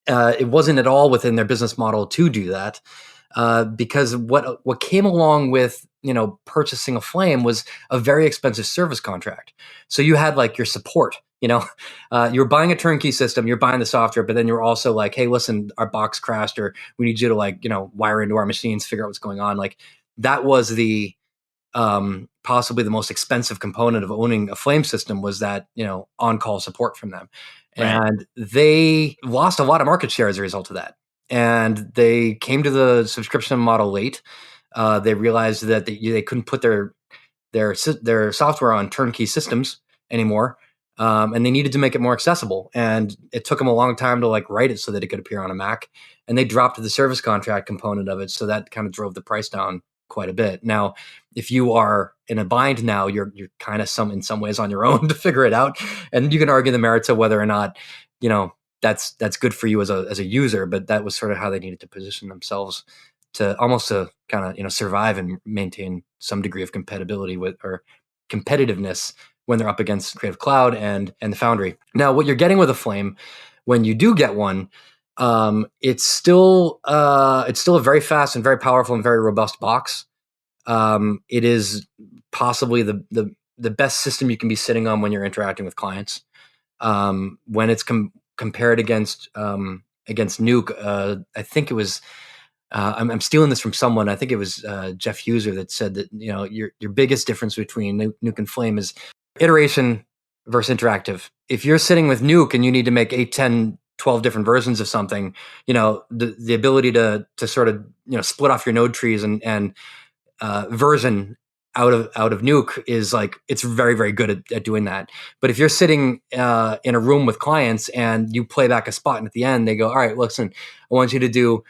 It wasn't at all within their business model to do that. Because what came along with purchasing a Flame was a very expensive service contract. So you had like your support. You're buying a turnkey system, you're buying the software, but then you're also like, hey, listen, our box crashed, or we need you to wire into our machines, figure out what's going on. Like that was the possibly the most expensive component of owning a Flame system was that on-call support from them, and they lost a lot of market share as a result of that. And they came to the subscription model late. They realized that they couldn't put their software on turnkey systems anymore, and they needed to make it more accessible. And it took them a long time to write it so that it could appear on a Mac. And they dropped the service contract component of it, so that kind of drove the price down quite a bit. Now, if you are in a bind now, you're kind of in some ways on your own to figure it out, and you can argue the merits of whether or not, that's good for you as a user. But that was sort of how they needed to position themselves to kind of survive and maintain some degree of compatibility with, or competitiveness, when they're up against Creative Cloud and the Foundry. Now, what you're getting with a Flame, when you do get one, it's still a very fast and very powerful and very robust box. It is possibly the best system you can be sitting on when you're interacting with clients. When it's compared against Nuke, I think it was. I'm stealing this from someone. I think it was Jeff User that said that your biggest difference between Nuke and Flame is iteration versus interactive. If you're sitting with Nuke and you need to make 8, 10, 12 different versions of something, the ability to sort of split off your node trees and version out of Nuke is like, it's very, very good at doing that. But if you're sitting in a room with clients and you play back a spot, and at the end they go, all right, listen, I want you to do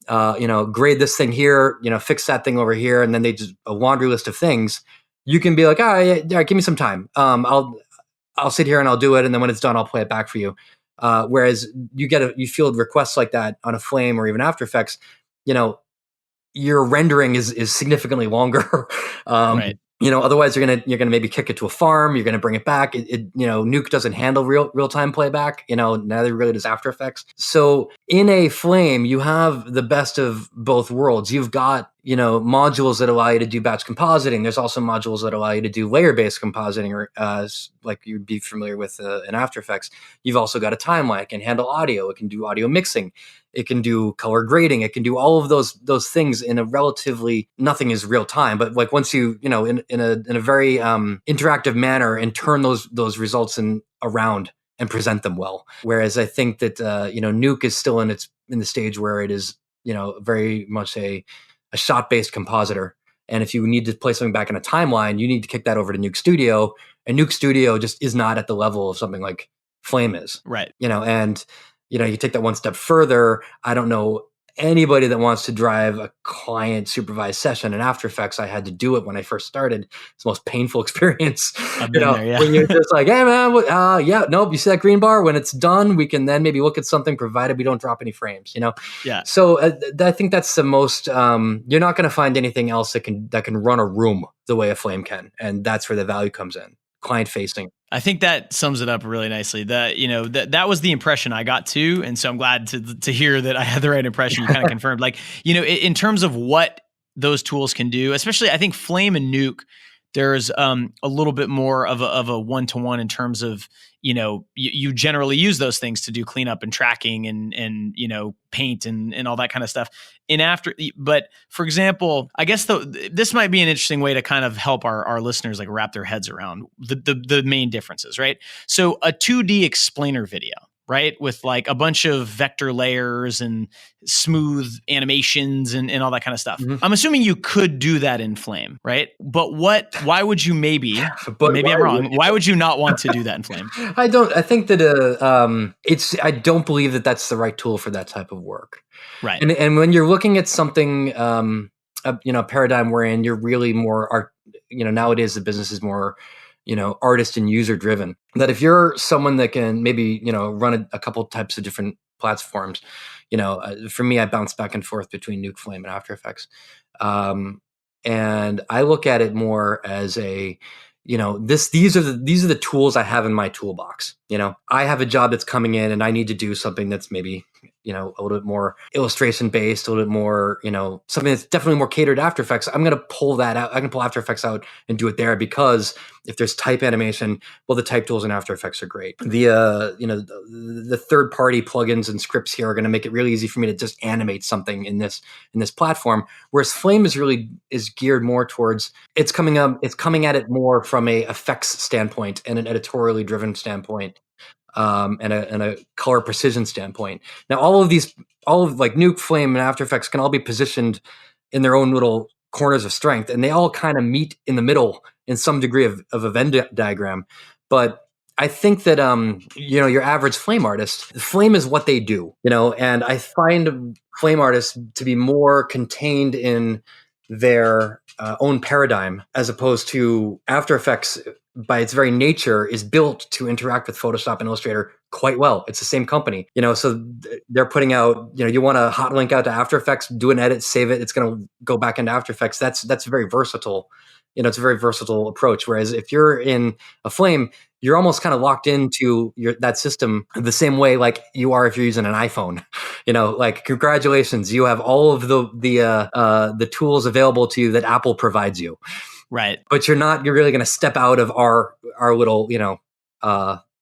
grade this thing here, fix that thing over here, and then they just a laundry list of things. You can be like, all right, give me some time. I'll sit here and I'll do it, and then when it's done, I'll play it back for you. Whereas you field requests like that on a Flame or even After Effects, your rendering is significantly longer. Right. Otherwise you're gonna maybe kick it to a farm. You're gonna bring it back. Nuke doesn't handle real time playback. Neither really does After Effects. So in a Flame, you have the best of both worlds. You've got modules that allow you to do batch compositing. There's also modules that allow you to do layer-based compositing, or like you'd be familiar with in After Effects. You've also got a timeline. It can handle audio. It can do audio mixing. It can do color grading. It can do all of those things in a relatively, nothing is real time, but like once you in a very interactive manner, and turn those results around and present them well. Whereas I think that Nuke is still in the stage where it is very much a shot-based compositor. And if you need to play something back in a timeline, you need to kick that over to Nuke Studio, and Nuke Studio just is not at the level of something like Flame is. Right. And you take that one step further. I don't know anybody that wants to drive a client supervised session in After Effects. I had to do it when I first started. It's the most painful experience. I've been there, yeah. When you're just like, hey man, nope. You see that green bar? When it's done, we can then maybe look at something, provided we don't drop any frames. Yeah. So I think that's the most. You're not going to find anything else that can run a room the way a Flame can, and that's where the value comes in. Client facing. I think that sums it up really nicely. That was the impression I got too, and so I'm glad to hear that I had the right impression. You kind of confirmed, like in terms of what those tools can do, especially I think Flame and Nuke. There's a little bit more of a one-to-one in terms of you generally use those things to do cleanup and tracking and paint and all that kind of stuff but for example, I guess this might be an interesting way to kind of help our listeners like wrap their heads around the main differences, right? So a 2D explainer video, right, with like a bunch of vector layers and smooth animations and all that kind of stuff. Mm-hmm. I'm assuming you could do that in Flame, right? But why would you maybe I'm wrong. Why would you not want to do that in Flame? I think that I don't believe that that's the right tool for that type of work. Right. And when you're looking at something, a paradigm wherein you're really more nowadays the business is more artist and user driven, that if you're someone that can maybe, run a couple types of different platforms, for me, I bounce back and forth between Nuke, Flame, and After Effects. And I look at it more as these are the tools I have in my toolbox. I have a job that's coming in and I need to do something that's maybe, a little bit more illustration based, a little bit more, something that's definitely more catered to After Effects. I'm going to pull that out. I can pull After Effects out and do it there, because if there's type animation, well, the type tools in After Effects are great. The third party plugins and scripts here are going to make it really easy for me to just animate something in this platform. Whereas Flame is geared more towards, it's coming at it more from a effects standpoint and an editorially driven standpoint. And a color precision standpoint. Now, all of like Nuke, Flame, and After Effects can all be positioned in their own little corners of strength, and they all kind of meet in the middle in some degree of a Venn diagram. But I think that your average Flame artist, Flame is what they do, and I find Flame artists to be more contained in their own paradigm, as opposed to After Effects by its very nature is built to interact with Photoshop and Illustrator quite well. It's the same company, so they're putting out, you want a hot link out to After Effects, do an edit, save it. It's going to go back into After Effects. That's very versatile. It's a very versatile approach. Whereas if you're in a Flame, you're almost kind of locked into that system the same way like you are if you're using an iPhone. Like, congratulations, you have all of the tools available to you that Apple provides you. Right. But you're really going to step out of our little,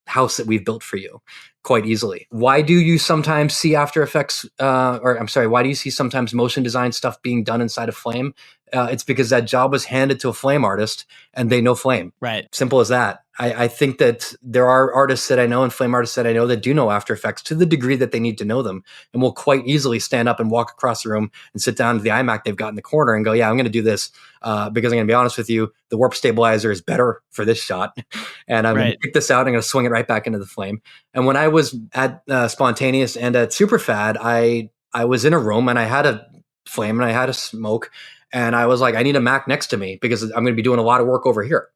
house that we've built for you quite easily. Why do you sometimes see After Effects, why do you see sometimes motion design stuff being done inside of Flame? It's because that job was handed to a Flame artist and they know Flame. Right. Simple as that. I think that there are artists that I know and Flame artists that I know that do know After Effects to the degree that they need to know them, and will quite easily stand up and walk across the room and sit down to the iMac they've got in the corner and go, yeah, I'm going to do this because I'm going to be honest with you, the warp stabilizer is better for this shot. And I'm going to pick this out. I'm going to swing it right back into the Flame. And when I was at Spontaneous and at Superfad, I was in a room and I had a Flame and I had a smoke. And I was like, I need a Mac next to me because I'm going to be doing a lot of work over here.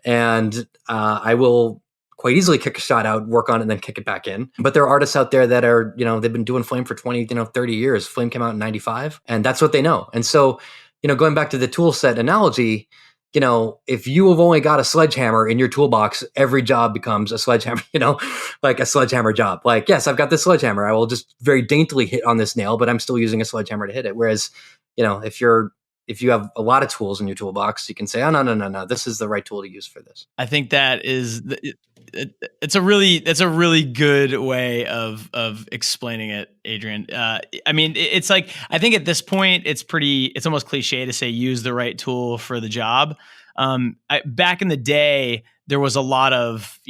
And I will quite easily kick a shot out, work on it, and then kick it back in. But there are artists out there that are, they've been doing Flame for 20, 30 years. Flame came out in 95, and that's what they know. And so, going back to the tool set analogy, if you have only got a sledgehammer in your toolbox, every job becomes a sledgehammer, like a sledgehammer job. Like, yes, I've got this sledgehammer. I will just very daintily hit on this nail, but I'm still using a sledgehammer to hit it. Whereas, if you have a lot of tools in your toolbox, you can say, oh, no, this is the right tool to use for this. I think that is, it's a really good way of explaining it, Adrian. It's like, I think at this point, it's almost cliche to say, use the right tool for the job. Back in the day, there was a lot of,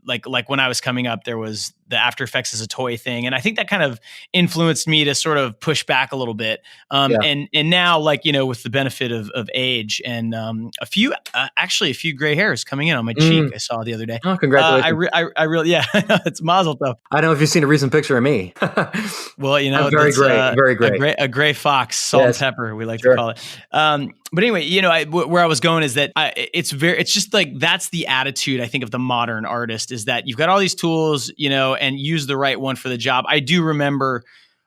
like when I was coming up, there was the After Effects as a toy thing. And I think that kind of influenced me to sort of push back a little bit. And now, with the benefit of age and a few gray hairs coming in on my cheek, I saw the other day. Oh, congratulations. I really, it's mazel tov. I don't know if you've seen a recent picture of me. Well, I'm very gray. A gray fox, salt and pepper, we like to call it. But anyway, where I was going is that it's just like, that's the attitude, I think, of the modern artist, is that you've got all these tools, and use the right one for the job. I do remember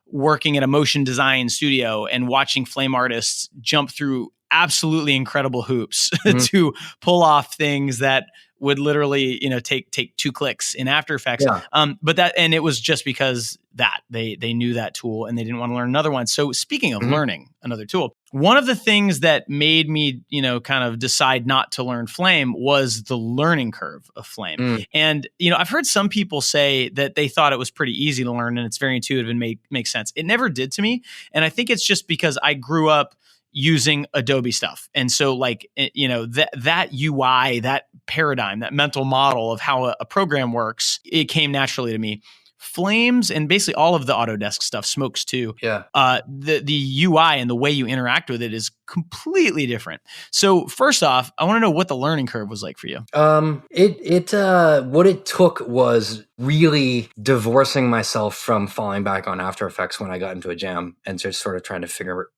working at a motion design studio and watching Flame artists jump through absolutely incredible hoops to pull off things that would literally, take 2 clicks in After Effects. Yeah. And it was just because that they knew that tool and they didn't want to learn another one. So speaking of learning another tool, one of the things that made me, kind of decide not to learn Flame was the learning curve of Flame. And, I've heard some people say that they thought it was pretty easy to learn and it's very intuitive and makes sense. It never did to me. And I think it's just because I grew up using Adobe stuff. And so that UI, that paradigm, that mental model of how a program works, it came naturally to me. Flames and basically all of the Autodesk stuff, Smokes too. Yeah. The UI and the way you interact with it is completely different. So first off, I want to know what the learning curve was like for you. What it took was really divorcing myself from falling back on After Effects when I got into a jam and just sort of trying to figure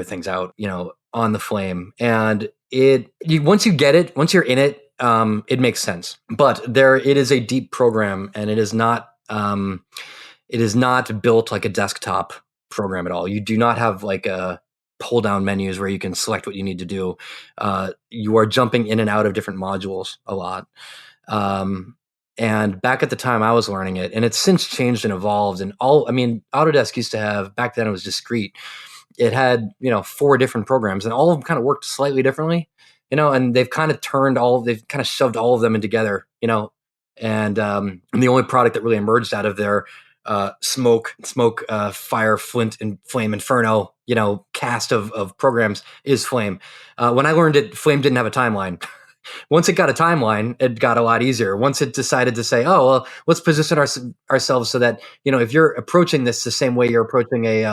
things out, on the Flame. And once you get it, once you're in it, it makes sense. But it is a deep program, and it is not built like a desktop program at all. You do not have like a pull down menus where you can select what you need to do. You are jumping in and out of different modules a lot. And back at the time I was learning it, and it's since changed and evolved. And Autodesk used to have, back then it was discrete. It had, 4 different programs, and all of them kind of worked slightly differently, and they've kind of shoved all of them in together, and the only product that really emerged out of their smoke, fire, flint, and flame inferno, cast of programs is Flame. When I learned it, Flame didn't have a timeline. Once it got a timeline, it got a lot easier. Once it decided to say, oh, well, let's position ourselves so that, if you're approaching this the same way you're approaching a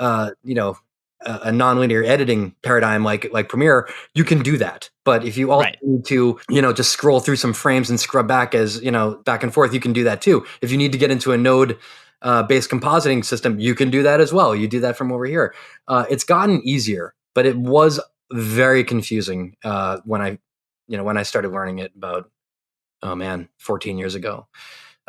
nonlinear editing paradigm like Premiere, you can do that. But if you also need to, just scroll through some frames and scrub back back and forth, you can do that too. If you need to get into a node based compositing system, you can do that as well. You do that from over here. It's gotten easier, but it was very confusing when I started learning it about 14 years ago.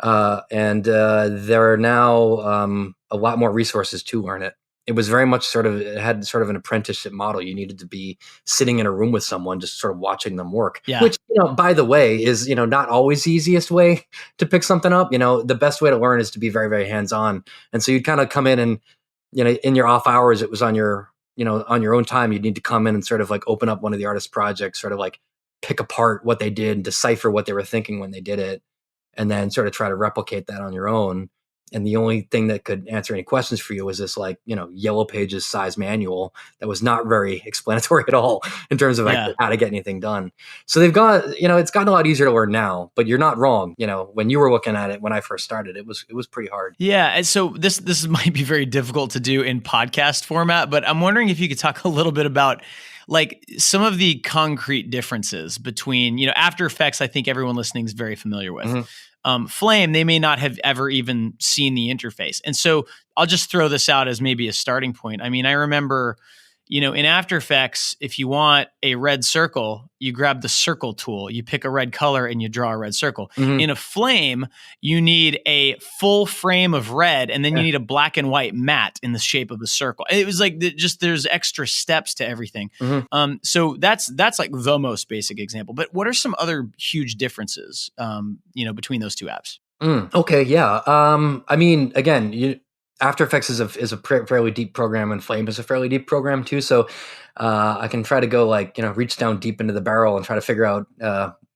And there are now a lot more resources to learn it. It was very much it had sort of an apprenticeship model. You needed to be sitting in a room with someone, just sort of watching them work, which, by the way, is, not always the easiest way to pick something up. The best way to learn is to be very, very hands-on. And so you'd kind of come in and, in your off hours, it was on your own time, you'd need to come in and sort of like open up one of the artist's projects, sort of like pick apart what they did and decipher what they were thinking when they did it, and then sort of try to replicate that on your own. And the only thing that could answer any questions for you was this yellow pages size manual that was not very explanatory at all in terms of how to get anything done. So they've got, it's gotten a lot easier to learn now, but you're not wrong. When you were looking at it, when I first started, it was pretty hard. Yeah. And so this might be very difficult to do in podcast format, but I'm wondering if you could talk a little bit about like some of the concrete differences between, After Effects, I think everyone listening is very familiar with. Mm-hmm. Flame, they may not have ever even seen the interface. And so I'll just throw this out as maybe a starting point. I mean, I remember, in After Effects, if you want a red circle, you grab the circle tool, you pick a red color and you draw a red circle. Mm-hmm. In a Flame, you need a full frame of red, and then you need a black and white matte in the shape of the circle. It was like there's extra steps to everything. Mm-hmm. So that's like the most basic example. But what are some other huge differences, between those two apps? Okay, yeah. I mean, again, After Effects is a fairly deep program, and Flame is a fairly deep program too. So I can try to go reach down deep into the barrel and try to figure out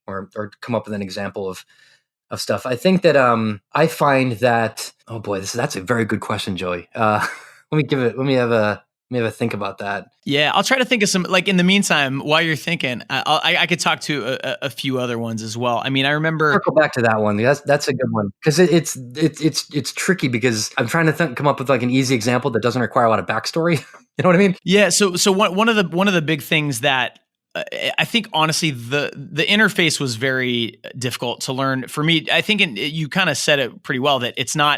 or come up with an example of stuff. I think that I find that, oh boy, that's a very good question, Joey. Let me have a think about that. Yeah, I'll try to think of some, in the meantime, while you're thinking, I could talk to a few other ones as well. I mean, I remember... Circle back to that one. That's a good one. Because it's tricky, because I'm trying to come up with an easy example that doesn't require a lot of backstory. You know what I mean? Yeah, so one of the big things that I think, honestly, the interface was very difficult to learn for me. I think you kind of said it pretty well, that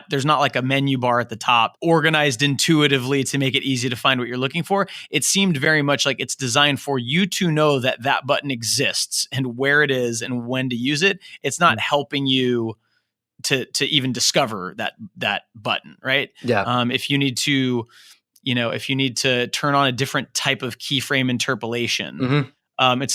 there's not like a menu bar at the top organized intuitively to make it easy to find what you're looking for. It seemed very much like it's designed for you to know that button exists and where it is and when to use it. It's not helping you to even discover that button, right? Yeah. If you need to, turn on a different type of keyframe interpolation. Mm-hmm.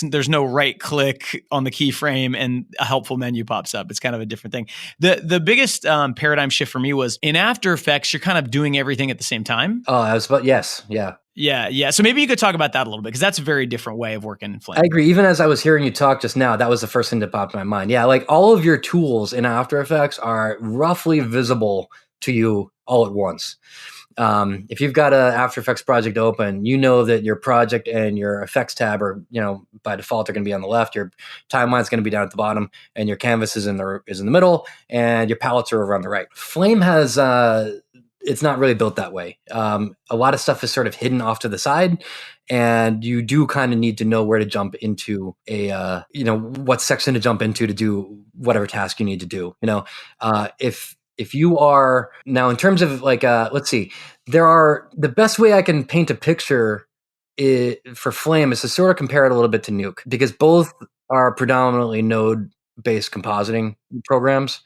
There's no right click on the keyframe and a helpful menu pops up. It's kind of a different thing. The biggest paradigm shift for me was in After Effects, you're kind of doing everything at the same time. Oh, yes. Yeah. Yeah. So maybe you could talk about that a little bit, because that's a very different way of working in Flame. I agree. Even as I was hearing you talk just now, that was the first thing that popped in my mind. Yeah, all of your tools in After Effects are roughly visible to you all at once. If you've got an After Effects project open, you know that your project and your effects tab are, by default, are going to be on the left. Your timeline is going to be down at the bottom, and your canvas is in the middle, and your palettes are over on the right. Flame has, it's not really built that way. A lot of stuff is sort of hidden off to the side, and you do kind of need to know where to jump into what section to jump into to do whatever task you need to do. If you are now, in terms of let's see, the best way I can paint a picture for Flame is to sort of compare it a little bit to Nuke, because both are predominantly node-based compositing programs.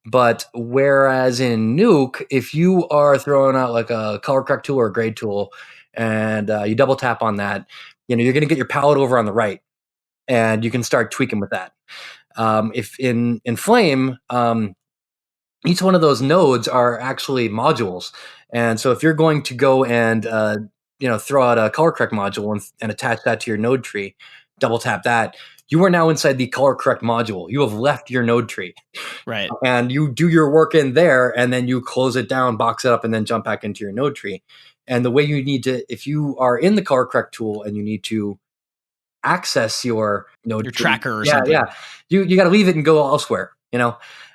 But whereas in Nuke, if you are throwing out a color correct tool or a grade tool, and you double tap on that, you're going to get your palette over on the right, and you can start tweaking with that. If in Flame, each one of those nodes are actually modules. And so if you're going to go and throw out a color correct module and attach that to your node tree, double tap that, you are now inside the color correct module. You have left your node tree. Right. And you do your work in there, and then you close it down, box it up, and then jump back into your node tree. And the way you need to, if you are in the color correct tool and you need to access your node tree, tracker or something. Yeah. You got to leave it and go elsewhere.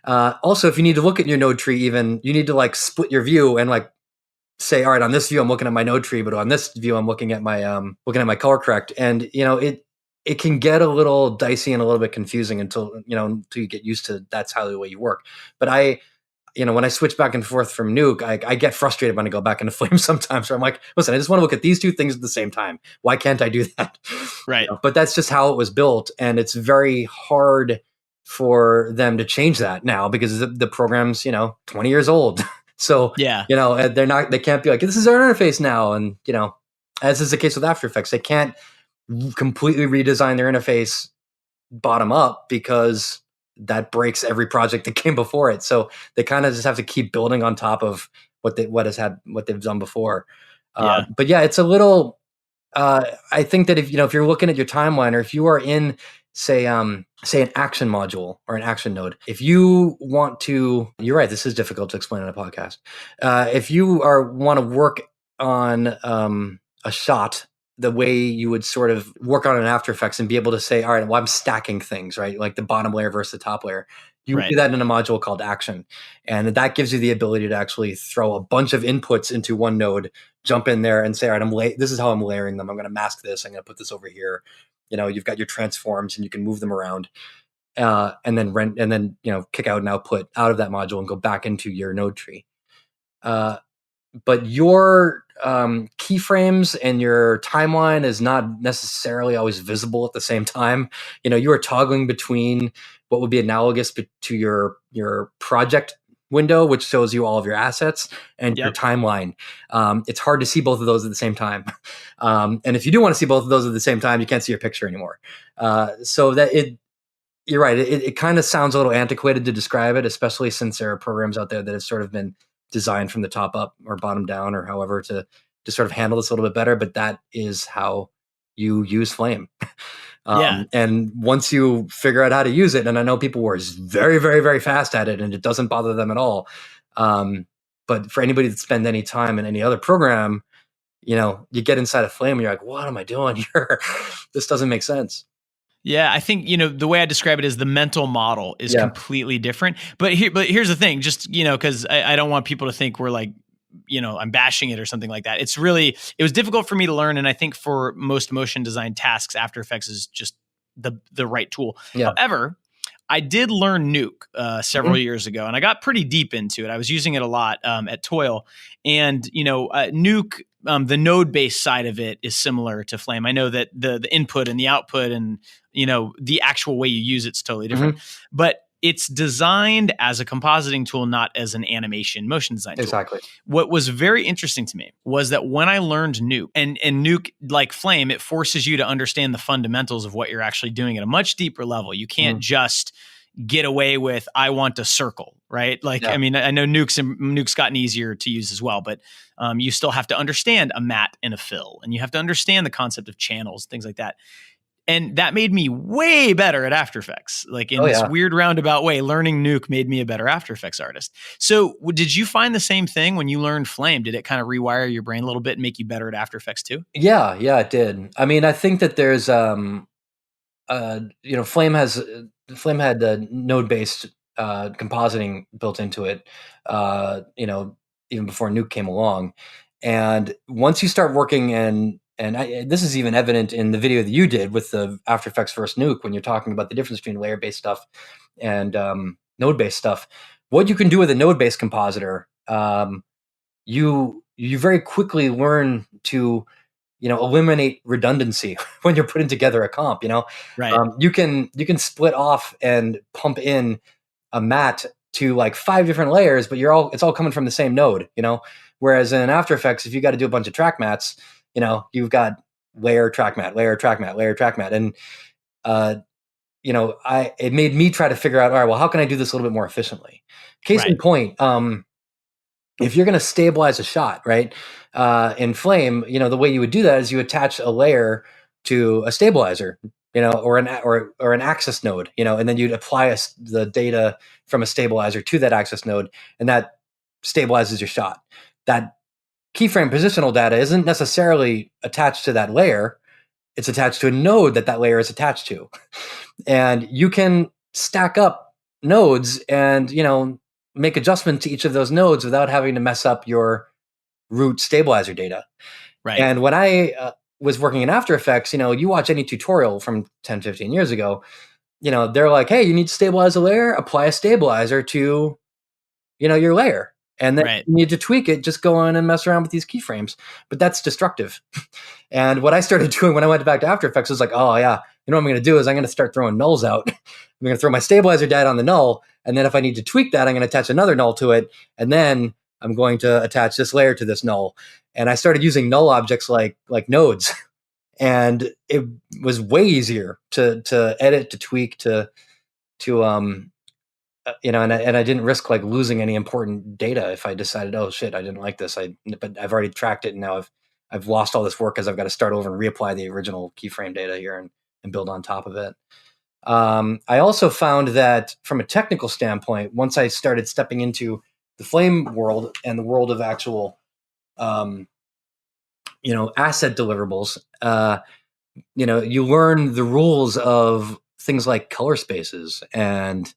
Also, if you need to look at your node tree, even you need to split your view and say, all right, on this view I'm looking at my node tree, but on this view I'm looking at my color correct, and it can get a little dicey and a little bit confusing until you get used to that's how the way you work. But when I switch back and forth from Nuke, I get frustrated when I go back into Flame sometimes. Where I'm like, listen, I just want to look at these two things at the same time. Why can't I do that? Right. But that's just how it was built, and it's very hard for them to change that now because the program's 20 years old. So yeah, they can't be like, this is our interface now, and as is the case with After Effects, they can't completely redesign their interface bottom up because that breaks every project that came before it. So they kind of just have to keep building on top of what they've done before. But yeah, it's a little. I think that if you're looking at your timeline, or if you are in say an action module or an action node, if you want to, you're right, this is difficult to explain on a podcast. If you want to work on a shot the way you would sort of work on an After Effects and be able to say, all right, well, I'm stacking things, right? Like the bottom layer versus the top layer. You do that in a module called action. And that gives you the ability to actually throw a bunch of inputs into one node, jump in there and say, all right, this is how I'm layering them. I'm going to mask this. I'm going to put this over here. You've got your transforms and you can move them around. And then kick out an output out of that module and go back into your node tree. But your keyframes and your timeline is not necessarily always visible at the same time. You are toggling between what would be analogous to your project window, which shows you all of your assets, and your timeline. It's hard to see both of those at the same time. And if you do want to see both of those at the same time, you can't see your picture anymore. So that you're right. It kind of sounds a little antiquated to describe it, especially since there are programs out there that have sort of been designed from the top up or bottom down or however to sort of handle this a little bit better. But that is how you use Flame. And once you figure out how to use it, and I know people were very, very, very fast at it and it doesn't bother them at all. But for anybody that spend any time in any other program, you get inside of Flame and you're like, what am I doing here? This doesn't make sense. Yeah, I think, the way I describe it is the mental model is completely different. But here's the thing, just, because I don't want people to think we're like, I'm bashing it or something like that. It was difficult for me to learn. And I think for most motion design tasks, After Effects is just the right tool. Yeah. However, I did learn Nuke several years ago, and I got pretty deep into it. I was using it a lot at Toil. And, Nuke, the node-based side of it is similar to Flame. I know that the input and the output and, the actual way you use it's totally different. But it's designed as a compositing tool, not as an animation motion design tool. Exactly. What was very interesting to me was that when I learned Nuke, and Nuke, like Flame, it forces you to understand the fundamentals of what you're actually doing at a much deeper level. You can't just get away with, I want a circle, right? I mean, I know Nuke's gotten easier to use as well, but you still have to understand a matte and a fill, and you have to understand the concept of channels, things like that. And that made me way better at After Effects. This weird roundabout way, learning Nuke made me a better After Effects artist. So did you find the same thing when you learned Flame? Did it kind of rewire your brain a little bit and make you better at After Effects too? Yeah, it did. I mean, I think that there's, Flame had the node-based compositing built into it, even before Nuke came along. And once you start working this is even evident in the video that you did with the After Effects first Nuke, when you're talking about the difference between layer-based stuff and node-based stuff. What you can do with a node-based compositor, you very quickly learn to, eliminate redundancy when you're putting together a comp. Right. You can split off and pump in a matte to like 5 different layers, but it's all coming from the same node. Whereas in After Effects, if you got to do a bunch of track mats, you've got layer, track mat, layer, track mat, layer, track mat. And, it made me try to figure out, all right, well, how can I do this a little bit more efficiently? Case in point, if you're going to stabilize a shot, right, in Flame, the way you would do that is you attach a layer to a stabilizer, or an axis node, and then you'd apply the data from a stabilizer to that axis node, and that stabilizes your shot. That keyframe positional data isn't necessarily attached to that layer. It's attached to a node that layer is attached to. And you can stack up nodes and, make adjustments to each of those nodes without having to mess up your root stabilizer data. Right. And when I was working in After Effects, you watch any tutorial from 10, 15 years ago, they're like, hey, you need to stabilize a layer, apply a stabilizer to your layer. And then Right. you need to tweak it, just go in and mess around with these keyframes. But that's destructive. And what I started doing when I went back to After Effects was like, oh yeah, what I'm going to do is I'm going to start throwing nulls out. I'm going to throw my stabilizer data on the null. And then if I need to tweak that, I'm going to attach another null to it. And then I'm going to attach this layer to this null. And I started using null objects like nodes. And it was way easier to edit, to tweak, to and I didn't risk like losing any important data if I decided, oh shit, I didn't like this. But I've already tracked it, and now I've lost all this work because I've got to start over and reapply the original keyframe data here and build on top of it. I also found that from a technical standpoint, once I started stepping into the Flame world and the world of actual, asset deliverables, you learn the rules of things like color spaces and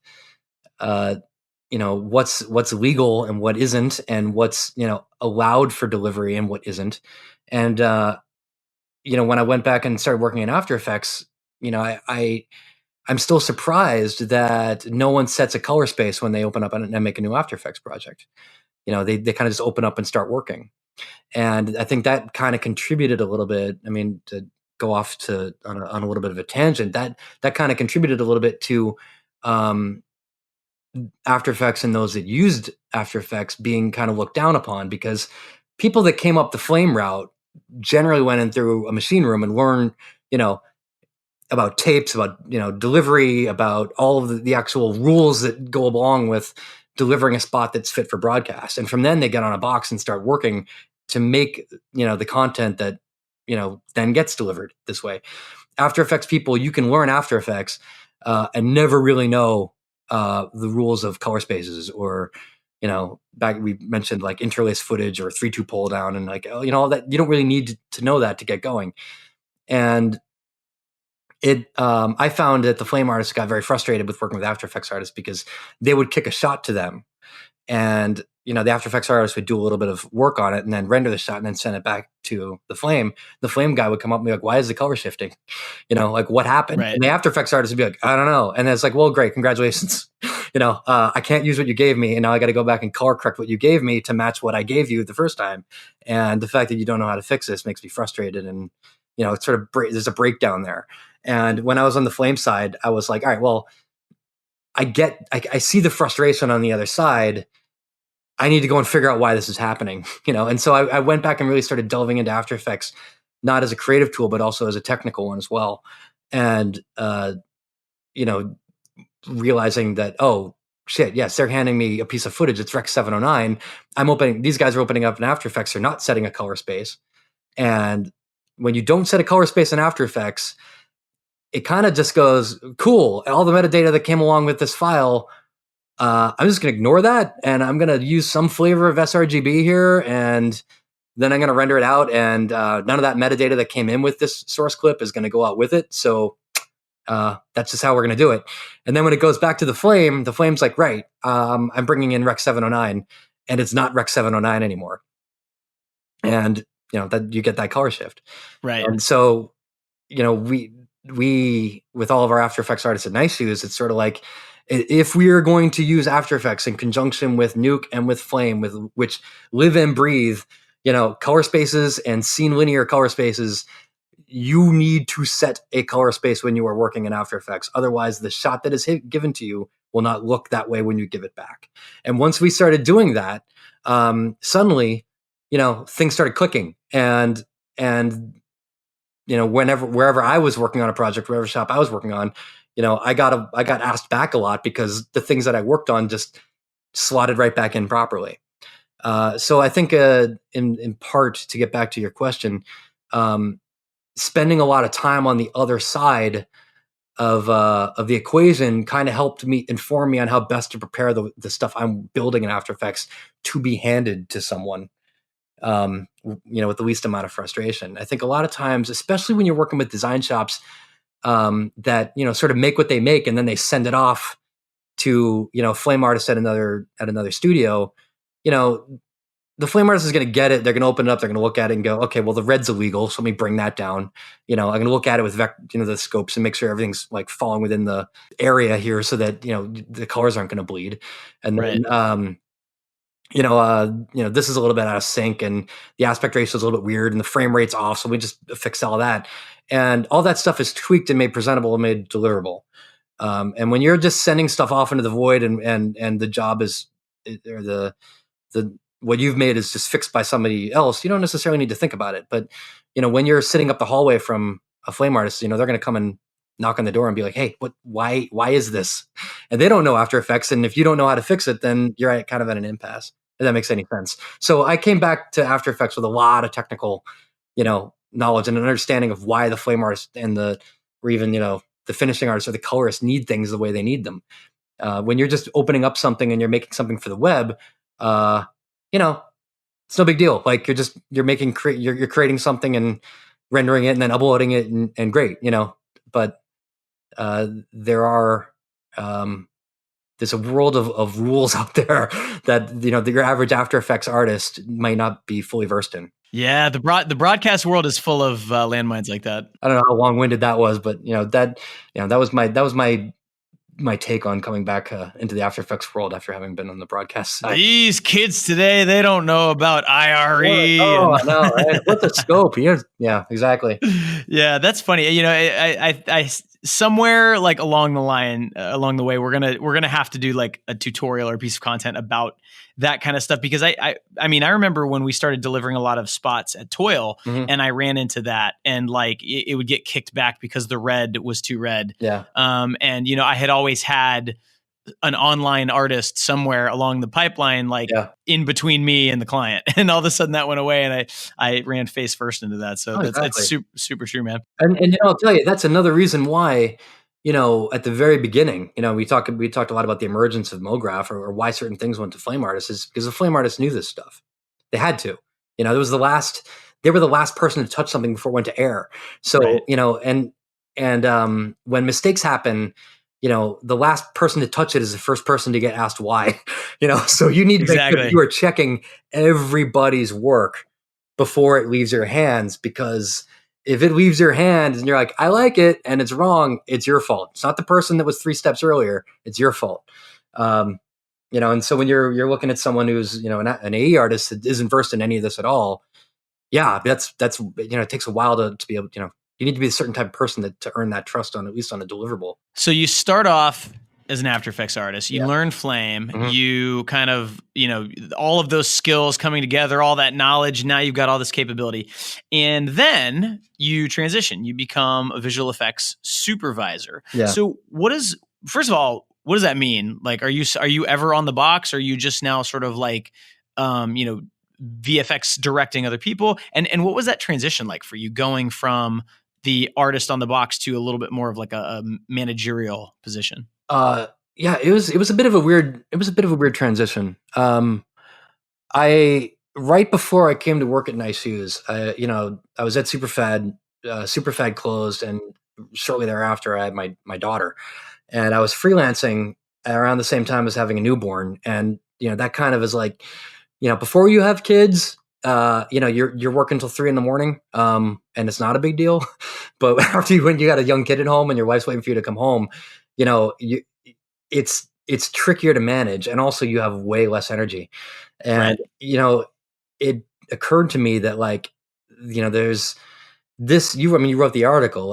what's legal and what isn't, and what's allowed for delivery and what isn't. And when I went back and started working in After Effects, I'm still surprised that no one sets a color space when they open up and make a new After Effects project. They kind of just open up and start working. And I think that kind of contributed a little bit. I mean, to go off on a little bit of a tangent, that kind of contributed a little bit to After Effects and those that used After Effects being kind of looked down upon, because people that came up the Flame route generally went in through a machine room and learned, about tapes, about, delivery, about all of the actual rules that go along with delivering a spot that's fit for broadcast. And from then they get on a box and start working to make, the content that, then gets delivered this way. After Effects people, you can learn After Effects and never really know the rules of color spaces, or back we mentioned like interlace footage or 3-2 pull down, and like all that. You don't really need to know that to get going. And I found that the Flame artists got very frustrated with working with After Effects artists because they would kick a shot to them, and the After Effects artist would do a little bit of work on it and then render the shot and then send it back to the Flame. The Flame guy would come up and be like, why is the color shifting? Like what happened? Right. And the After Effects artist would be like, I don't know. And it's like, well, great. Congratulations. I can't use what you gave me. And now I got to go back and color correct what you gave me to match what I gave you the first time. And the fact that you don't know how to fix this makes me frustrated. And, it's sort of, there's a breakdown there. And when I was on the Flame side, I was like, all right, well, I see the frustration on the other side. I need to go and figure out why this is happening, And so I went back and really started delving into After Effects, not as a creative tool, but also as a technical one as well. And, realizing that, oh shit, yes, they're handing me a piece of footage. It's Rec 709. These guys are opening up in After Effects. They're not setting a color space. And when you don't set a color space in After Effects, it kind of just goes, cool. All the metadata that came along with this file, I'm just going to ignore that, and I'm going to use some flavor of sRGB here, and then I'm going to render it out, and none of that metadata that came in with this source clip is going to go out with it. So that's just how we're going to do it. And then when it goes back to the Flame's like, right, I'm bringing in Rec 709, and it's not Rec 709 anymore. And, that you get that color shift. Right. And so, we with all of our After Effects artists at Nice Shoes, it's sort of like, if we are going to use After Effects in conjunction with Nuke and with Flame, with which live and breathe, color spaces and scene linear color spaces, you need to set a color space when you are working in After Effects. Otherwise, the shot that is given to you will not look that way when you give it back. And once we started doing that, suddenly, things started clicking. And wherever I was working on a project, wherever shop I was working on, I got asked back a lot because the things that I worked on just slotted right back in properly. So I think in part, to get back to your question, spending a lot of time on the other side of the equation kind of helped me inform me on how best to prepare the stuff I'm building in After Effects to be handed to someone, with the least amount of frustration. I think a lot of times, especially when you're working with design shops, that sort of make what they make and then they send it off to Flame artists at another studio. The Flame artist is going to get it. They're going to open it up. They're going to look at it and go, okay, well, the red's illegal, so let me bring that down. I'm going to look at it with the scopes and make sure everything's like falling within the area here, so that the colors aren't going to bleed. And then this is a little bit out of sync, and the aspect ratio is a little bit weird, and the frame rate's off. So we just fixed all that, and all that stuff is tweaked and made presentable and made deliverable. And when you're just sending stuff off into the void, and the job is, or the what you've made is just fixed by somebody else, you don't necessarily need to think about it. But when you're sitting up the hallway from a flame artist, they're going to come and knock on the door and be like, "Hey, why is this?" And they don't know After Effects, and if you don't know how to fix it, then you're kind of at an impasse. If that makes any sense. So I came back to After Effects with a lot of technical, knowledge and an understanding of why the flame artist or even the finishing artist or the colorist need things the way they need them. When you're just opening up something and you're making something for the web, it's no big deal. Like you're creating something and rendering it and then uploading it and great, but there's a world of rules out there that your average After Effects artist might not be fully versed in. Yeah, the broadcast world is full of landmines like that. I don't know how long-winded that was, but that was my take on coming back into the After Effects world after having been on the broadcast side. These kids today, they don't know about IRE. Oh, no, right? What's the scope? Yeah, exactly. Yeah, that's funny. I somewhere like along the way, we're gonna have to do like a tutorial or a piece of content about that kind of stuff, because I remember when we started delivering a lot of spots at Toil, and I ran into that, and like it would get kicked back because the red was too red. Yeah. And I had always had an online artist somewhere along the pipeline, in between me and the client, and all of a sudden that went away, and I ran face first into that. So that's super, super true, man. And I'll tell you, that's another reason why, at the very beginning, we talked a lot about the emergence of mograph, or why certain things went to flame artists, is because the flame artists knew this stuff. They had to. They were the last person to touch something before it went to air. So, right. And when mistakes happen, the last person to touch it is the first person to get asked why. So you need to make sure that you are checking everybody's work before it leaves your hands, because if it leaves your hands and you're like, I like it, and it's wrong, it's your fault. It's not the person that was 3 steps earlier. It's your fault. And so when you're looking at someone who's, an AE artist that isn't versed in any of this at all, yeah, that's it takes a while to be able, you need to be a certain type of person to earn that trust at least on a deliverable. So you start off as an After Effects artist, you learn Flame, you kind of, all of those skills coming together, all that knowledge, now you've got all this capability. And then you transition, you become a visual effects supervisor. Yeah. So first of all, what does that mean? Like, are you ever on the box? Or are you just now sort of like, VFX directing other people? And what was that transition like for you, going from the artist on the box to a little bit more of like a managerial position? Yeah, it was a bit of a weird transition. Right before I came to work at Nice Shoes, I was at Superfad. Superfad closed, and shortly thereafter I had my daughter, and I was freelancing around the same time as having a newborn. And that kind of is like, before you have kids, you're working till 3 a.m, and it's not a big deal. But when you got a young kid at home and your wife's waiting for you to come home, it's trickier to manage, and also you have way less energy. And it occurred to me that there's this. You wrote the article.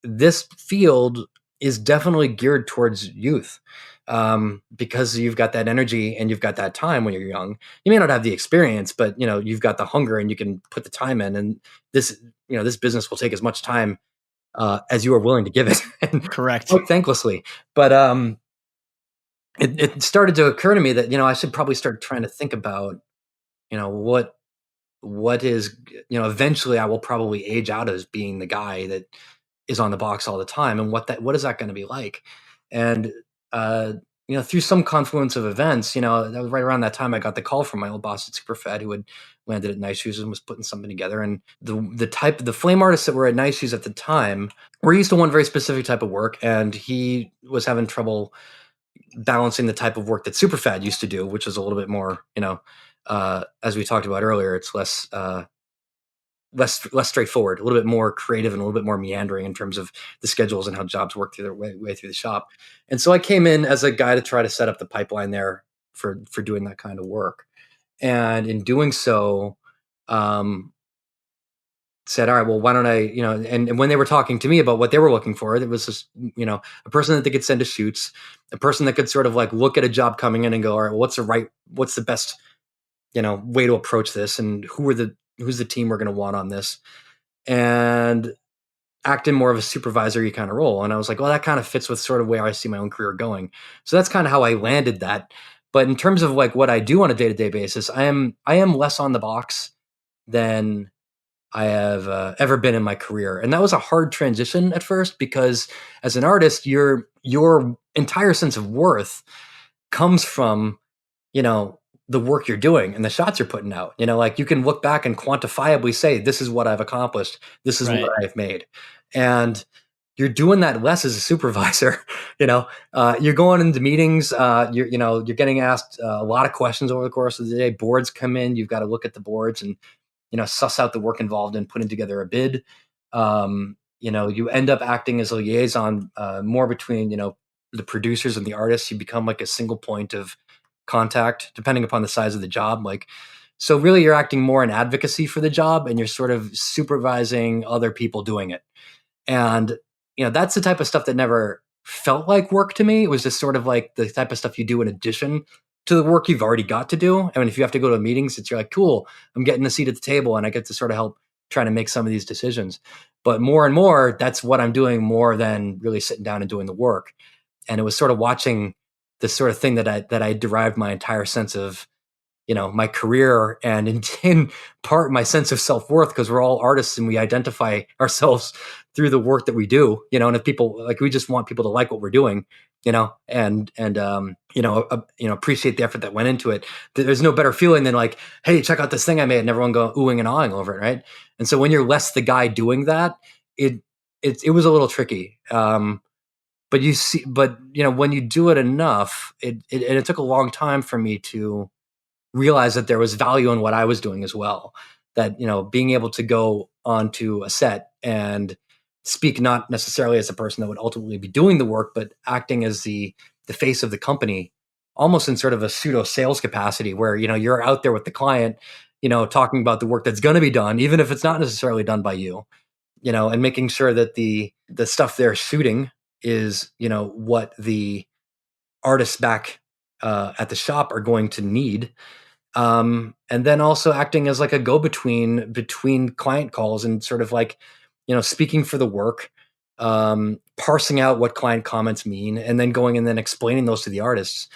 This field is definitely geared towards youth. Because you've got that energy and you've got that time when you're young. You may not have the experience, but you've got the hunger and you can put the time in. And this business will take as much time as you are willing to give it. Correct. Quite thanklessly. But it started to occur to me that I should probably start trying to think about what is eventually I will probably age out as being the guy that is on the box all the time, and what is that going to be like. And through some confluence of events, that was right around that time I got the call from my old boss at Superfad, who had landed at Nice Shoes and was putting something together. And the flame artists that were at Nice Shoes at the time were used to one very specific type of work, and he was having trouble balancing the type of work that Superfad used to do, which was a little bit more, as we talked about earlier, it's less straightforward, a little bit more creative, and a little bit more meandering in terms of the schedules and how jobs work through their way through the shop. And so I came in as a guy to try to set up the pipeline there for doing that kind of work. And in doing so, said, all right, well, why don't I, and when they were talking to me about what they were looking for, it was just, a person that they could send to shoots, a person that could sort of like look at a job coming in and go, all right, well, what's the best, way to approach this, and who's the team we're going to want on this, and act in more of a supervisory kind of role. And I was like, well, that kind of fits with sort of where I see my own career going. So that's kind of how I landed that. But in terms of like what I do on a day-to-day basis, I am less on the box than I have ever been in my career. And that was a hard transition at first, because as an artist, your entire sense of worth comes from, the work you're doing and the shots you're putting out. Like you can look back and quantifiably say, this is what I've accomplished. This is what I've made. And you're doing that less as a supervisor. You're going into meetings, you're getting asked a lot of questions over the course of the day. Boards come in, you've got to look at the boards and, suss out the work involved in putting together a bid. You end up acting as a liaison more between, the producers and the artists. You become like a single point of contact, depending upon the size of the job. So really you're acting more in advocacy for the job, and you're sort of supervising other people doing it. And, that's the type of stuff that never felt like work to me. It was just sort of like the type of stuff you do in addition to the work you've already got to do. I mean, if you have to go to meetings, you're like, cool, I'm getting a seat at the table and I get to sort of help trying to make some of these decisions. But more and more, that's what I'm doing more than really sitting down and doing the work. And it was sort of watching this sort of thing that I derived my entire sense of, my career and in part my sense of self-worth, because we're all artists and we identify ourselves through the work that we do, and if people we just want people to like what we're doing, and appreciate the effort that went into it. There's no better feeling than like, hey, check out this thing I made, and everyone go oohing and awing over it. Right. And so when you're less the guy doing that, it was a little tricky. But when you do it enough, it took a long time for me to realize that there was value in what I was doing as well. That, being able to go onto a set and speak not necessarily as a person that would ultimately be doing the work, but acting as the face of the company, almost in sort of a pseudo sales capacity where, you're out there with the client, talking about the work that's going to be done, even if it's not necessarily done by you, and making sure that the stuff they're shooting is, what the artists back at the shop are going to need. And then also acting as like a go-between between client calls and sort of like, speaking for the work, parsing out what client comments mean, and then going and then explaining those to the artists.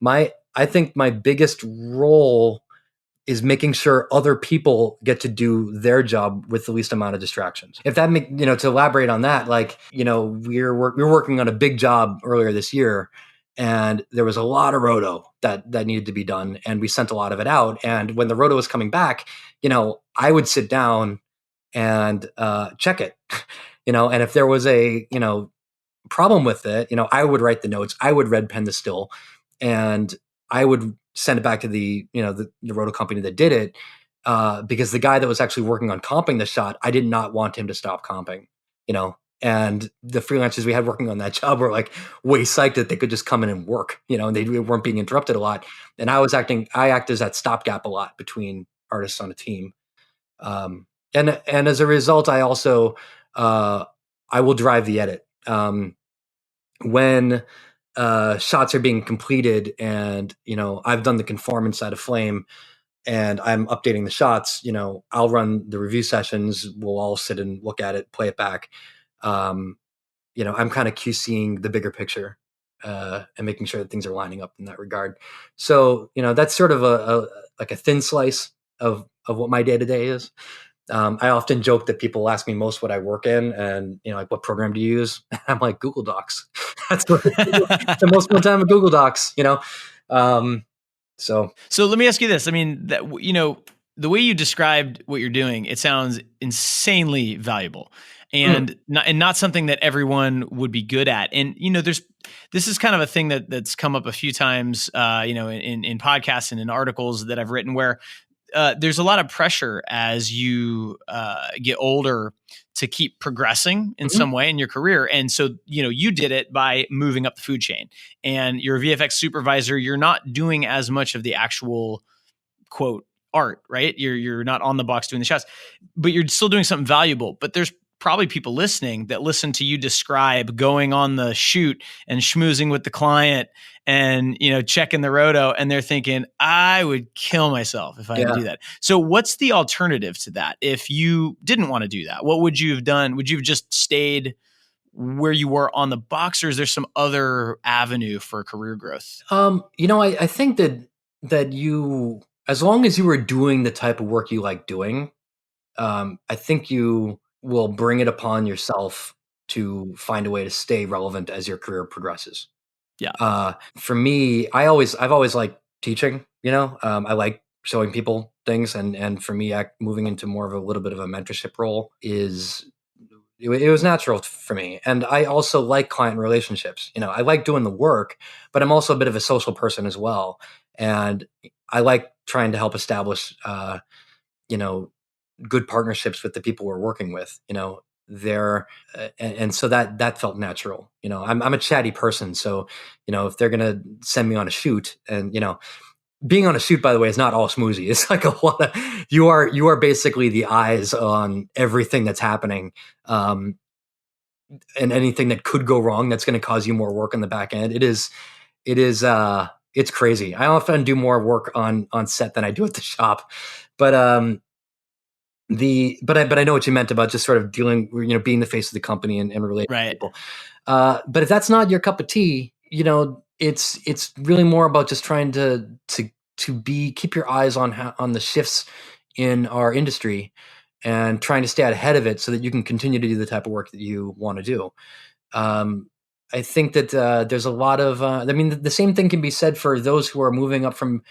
I think my biggest role is making sure other people get to do their job with the least amount of distractions. If that to elaborate on that, we're working on a big job earlier this year, and there was a lot of roto that needed to be done, and we sent a lot of it out. And when the roto was coming back, I would sit down and check it, and if there was a problem with it, I would write the notes, I would red pen the still, and I would send it back to the roto company that did it, because the guy that was actually working on comping the shot, I did not want him to stop comping, and the freelancers we had working on that job were like way psyched that they could just come in and work, and they weren't being interrupted a lot. And I act as that stopgap a lot between artists on a team. And as a result, I also, I will drive the edit. When shots are being completed and, I've done the conform inside of Flame and I'm updating the shots, I'll run the review sessions. We'll all sit and look at it, play it back. I'm kind of QCing the bigger picture and making sure that things are lining up in that regard. So, that's sort of a thin slice of what my day-to-day is. I often joke that people ask me most what I work in and, what program do you use? I'm like, Google Docs. That's what the most fun time of Google Docs, So let me ask you this. I mean, that, the way you described what you're doing, it sounds insanely valuable and not something that everyone would be good at. And, this is kind of a thing that's come up a few times, in podcasts and in articles that I've written where there's a lot of pressure as you get older to keep progressing in some way in your career. And so, you did it by moving up the food chain, and you're a VFX supervisor. You're not doing as much of the actual quote art, right? You're not on the box doing the shots, but you're still doing something valuable. But there's probably people listening that listen to you describe going on the shoot and schmoozing with the client and, checking the roto, and they're thinking, I would kill myself if I had to do that. So what's the alternative to that? If you didn't want to do that, what would you have done? Would you have just stayed where you were on the box, or is there some other avenue for career growth? I think that you, as long as you were doing the type of work you like doing, I think you will bring it upon yourself to find a way to stay relevant as your career progresses. Yeah. For me, I've always liked teaching. I like showing people things, and for me, moving into more of a little bit of a mentorship role it was natural for me. And I also like client relationships. I like doing the work, but I'm also a bit of a social person as well, and I like trying to help establish, good partnerships with the people we're working with. And so that felt natural. I'm a chatty person, so if they're gonna send me on a shoot, and being on a shoot, by the way, is not all schmoozy. It's like a lot of, you are basically the eyes on everything that's happening, and anything that could go wrong that's going to cause you more work on the back end. It's crazy. I often do more work on set than I do at the shop, but but I know what you meant about just sort of dealing, being the face of the company and relating to people. But if that's not your cup of tea, it's really more about just trying to keep your eyes on the shifts in our industry and trying to stay out ahead of it so that you can continue to do the type of work that you want to do. I think that there's a lot of, the same thing can be said for those who are moving up from,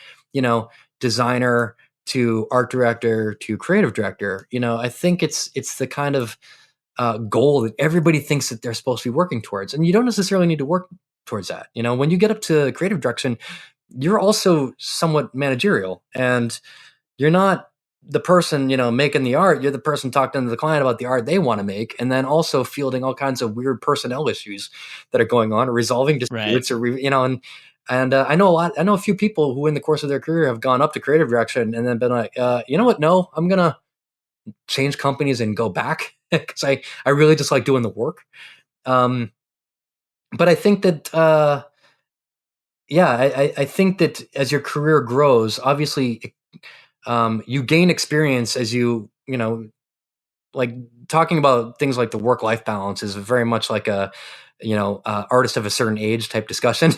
designer to art director to creative director. I think it's the kind of goal that everybody thinks that they're supposed to be working towards. And you don't necessarily need to work towards that. When you get up to creative direction, you're also somewhat managerial, and you're not the person, making the art. You're the person talking to the client about the art they want to make, and then also fielding all kinds of weird personnel issues that are going on, or resolving disputes, and I know a few people who in the course of their career have gone up to creative direction and then been like, you know what? No, I'm going to change companies and go back because I really just like doing the work. But I think that, I think that as your career grows, obviously, you gain experience as like talking about things like the work-life balance is very much like a, artist of a certain age type discussion.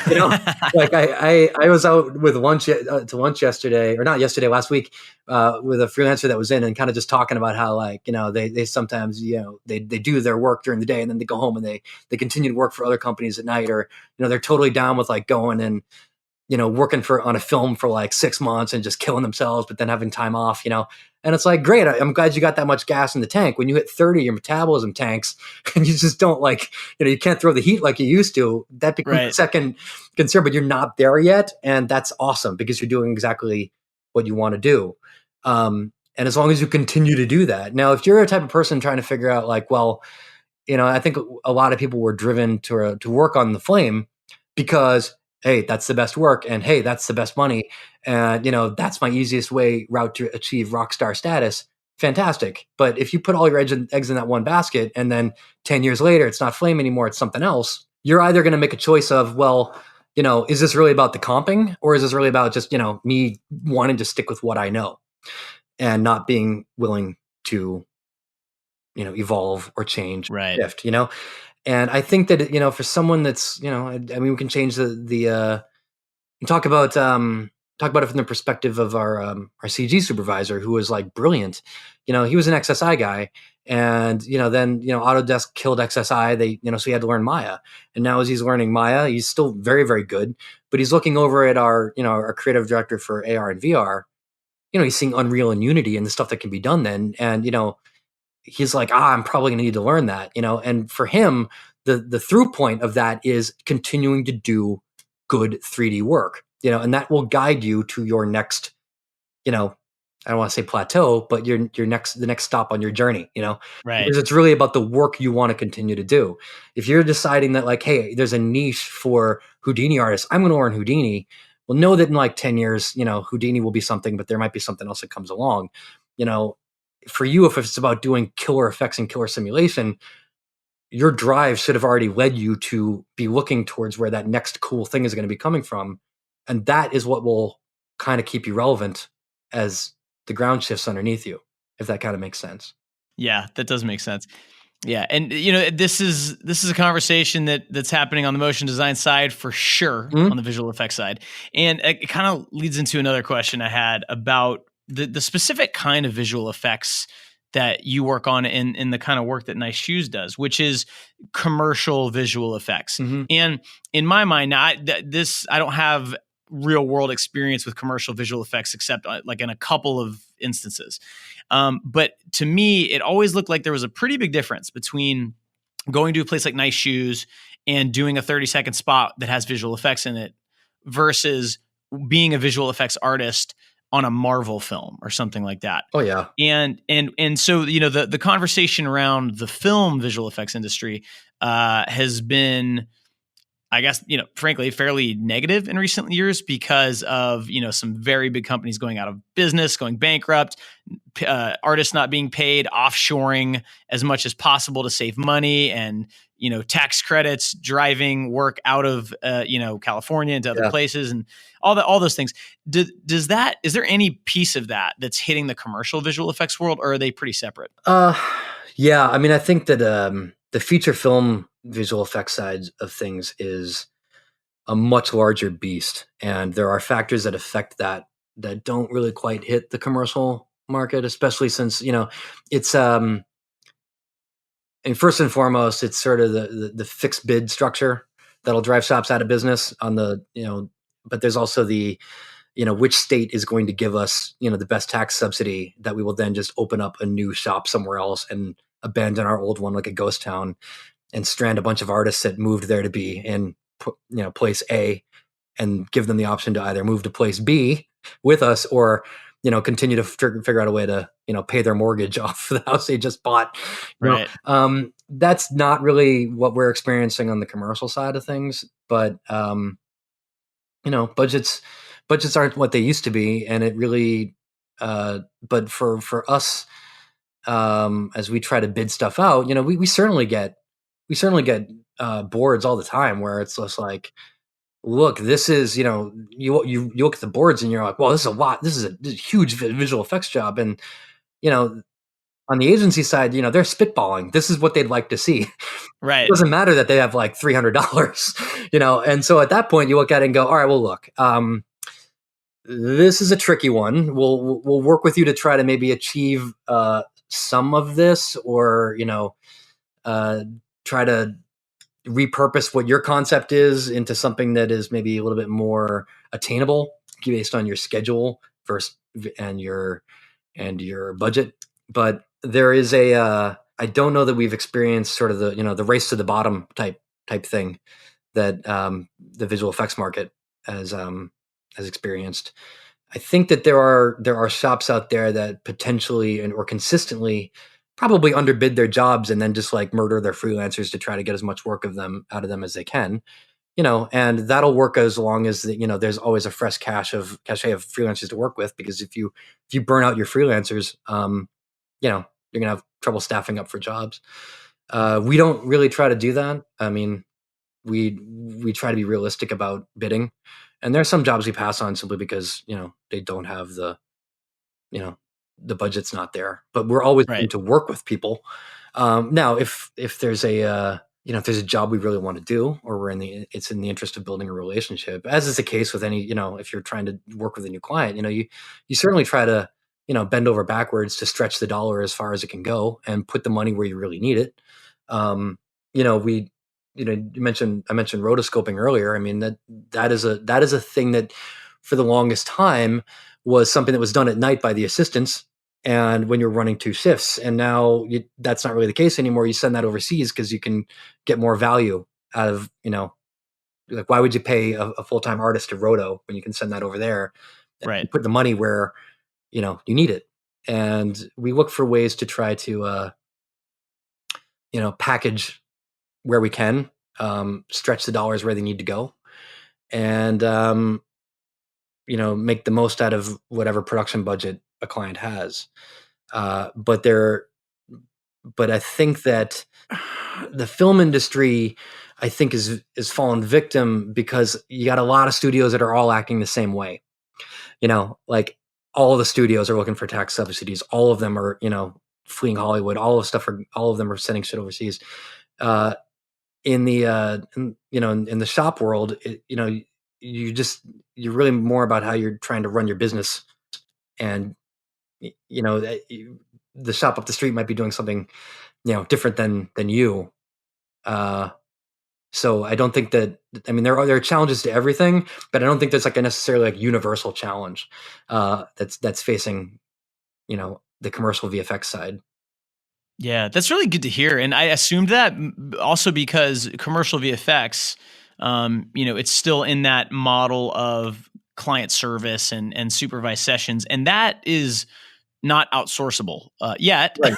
Like I was out with lunch to lunch yesterday, or not yesterday, last week, with a freelancer that was in, and kind of just talking about how, like, they sometimes, they do their work during the day and then they go home and they continue to work for other companies at night, or, they're totally down with like going and, working on a film for like 6 months and just killing themselves, but then having time off, and it's like, great. I'm glad you got that much gas in the tank. When you hit 30, your metabolism tanks and you just don't, like, you can't throw the heat like you used to. That becomes a second concern, but you're not there yet. And that's awesome because you're doing exactly what you want to do. And as long as you continue to do that. Now, if you're a type of person trying to figure out like, well, I think a lot of people were driven to work on the flame because, hey, that's the best work, and hey, that's the best money, and that's my easiest route to achieve rock star status. Fantastic. But if you put all your eggs in that one basket, and then 10 years later it's not flame anymore, it's something else, you're either going to make a choice of, well, is this really about the comping, or is this really about just me wanting to stick with what I know and not being willing to evolve or change, shift, And I think that, for someone that's, we can change the talk about it from the perspective of our CG supervisor, who was like brilliant. He was an XSI guy, and, then, Autodesk killed XSI. So he had to learn Maya. And now as he's learning Maya, he's still very, very good, but he's looking over at our creative director for AR and VR. He's seeing Unreal and Unity and the stuff that can be done then. And, he's like, I'm probably going to need to learn that, and for him, the through point of that is continuing to do good 3D work, and that will guide you to your next you know, I don't want to say plateau, but the next stop on your journey, Right. because it's really about the work you want to continue to do. If you're deciding that like, hey, there's a niche for Houdini artists, I'm going to learn Houdini. Well, know that in like 10 years, Houdini will be something, but there might be something else that comes along. You know, for you, if it's about doing killer effects and killer simulation, your drive should have already led you to be looking towards where that next cool thing is going to be coming from. And that is what will kind of keep you relevant as the ground shifts underneath you, if that kind of makes sense. Yeah, that does make sense. Yeah, and this is a conversation that's happening on the motion design side for sure, Mhm. on the visual effects side, and it kind of leads into another question I had about the specific kind of visual effects that you work on in the kind of work that Nice Shoes does, which is commercial visual effects. Mhm. And in my mind, now I don't have real world experience with commercial visual effects except like in a couple of instances. But to me, it always looked like there was a pretty big difference between going to a place like Nice Shoes and doing a 30-second spot that has visual effects in it versus being a visual effects artist on a Marvel film or something like that. Oh yeah. And so the conversation around the film visual effects industry has been, I guess, frankly, fairly negative in recent years because of, some very big companies going out of business, going bankrupt, artists not being paid, offshoring as much as possible to save money, and, tax credits driving work out of, California into other Yeah. places, and all those things. Is there any piece of that that's hitting the commercial visual effects world, or are they pretty separate? Yeah. I mean, I think that the feature film visual effects side of things is a much larger beast, and there are factors that affect that don't really quite hit the commercial market, especially since it's and first and foremost, it's sort of the fixed bid structure that'll drive shops out of business on the but there's also the which state is going to give us the best tax subsidy that we will then just open up a new shop somewhere else and abandon our old one like a ghost town and strand a bunch of artists that moved there to be in place A, and give them the option to either move to place B with us or continue to figure out a way to pay their mortgage off the house they just bought. Right. That's not really what we're experiencing on the commercial side of things, but budgets aren't what they used to be, and it really but for us, as we try to bid stuff out, we certainly get boards all the time where it's just like, look, this is you look at the boards and you're like, well, this is a lot, this is a huge visual effects job, and on the agency side, they're spitballing, this is what they'd like to see. Right. It doesn't matter that they have like $300, and so at that point you look at it and go, all right, well, look, this is a tricky one. We'll work with you to try to maybe achieve some of this, or try to repurpose what your concept is into something that is maybe a little bit more attainable based on your schedule first and your budget. But there is I don't know that we've experienced sort of the race to the bottom type thing that the visual effects market has experienced. I think that there are shops out there that potentially or consistently probably underbid their jobs and then just like murder their freelancers to try to get as much work out of them as they can. And that'll work as long as there's always a fresh cachet of freelancers to work with, because if you burn out your freelancers, you're gonna have trouble staffing up for jobs. We don't really try to do that. I mean, we try to be realistic about bidding, and there are some jobs we pass on simply because they don't have the budget's not there. But we're always going Right. to work with people. Now, if there's if there's a job we really want to do, or it's in the interest of building a relationship, as is the case with any, if you're trying to work with a new client, you certainly try to bend over backwards to stretch the dollar as far as it can go and put the money where you really need it. I mentioned rotoscoping earlier. I mean, that is a thing that for the longest time was something that was done at night by the assistants, and when you're running two shifts, and now that's not really the case anymore. You send that overseas because you can get more value out of, like, why would you pay a full-time artist to roto when you can send that over there? Right. Put the money where you need it. And we look for ways to try to, package where we can, stretch the dollars where they need to go, and, make the most out of whatever production budget a client has. But I think that the film industry, I think, is fallen victim because you got a lot of studios that are all acting the same way. Like all of the studios are looking for tax subsidies. All of them are, fleeing Hollywood. All of them are sending shit overseas. In the shop world, you're really more about how you're trying to run your business, and the shop up the street might be doing something different than you. So I don't think that, there are challenges to everything, but I don't think there's like a necessarily like universal challenge that's facing the commercial VFX side. Yeah, that's really good to hear. And I assumed that also because commercial VFX, it's still in that model of client service and supervised sessions. And that is not outsourceable yet. Right.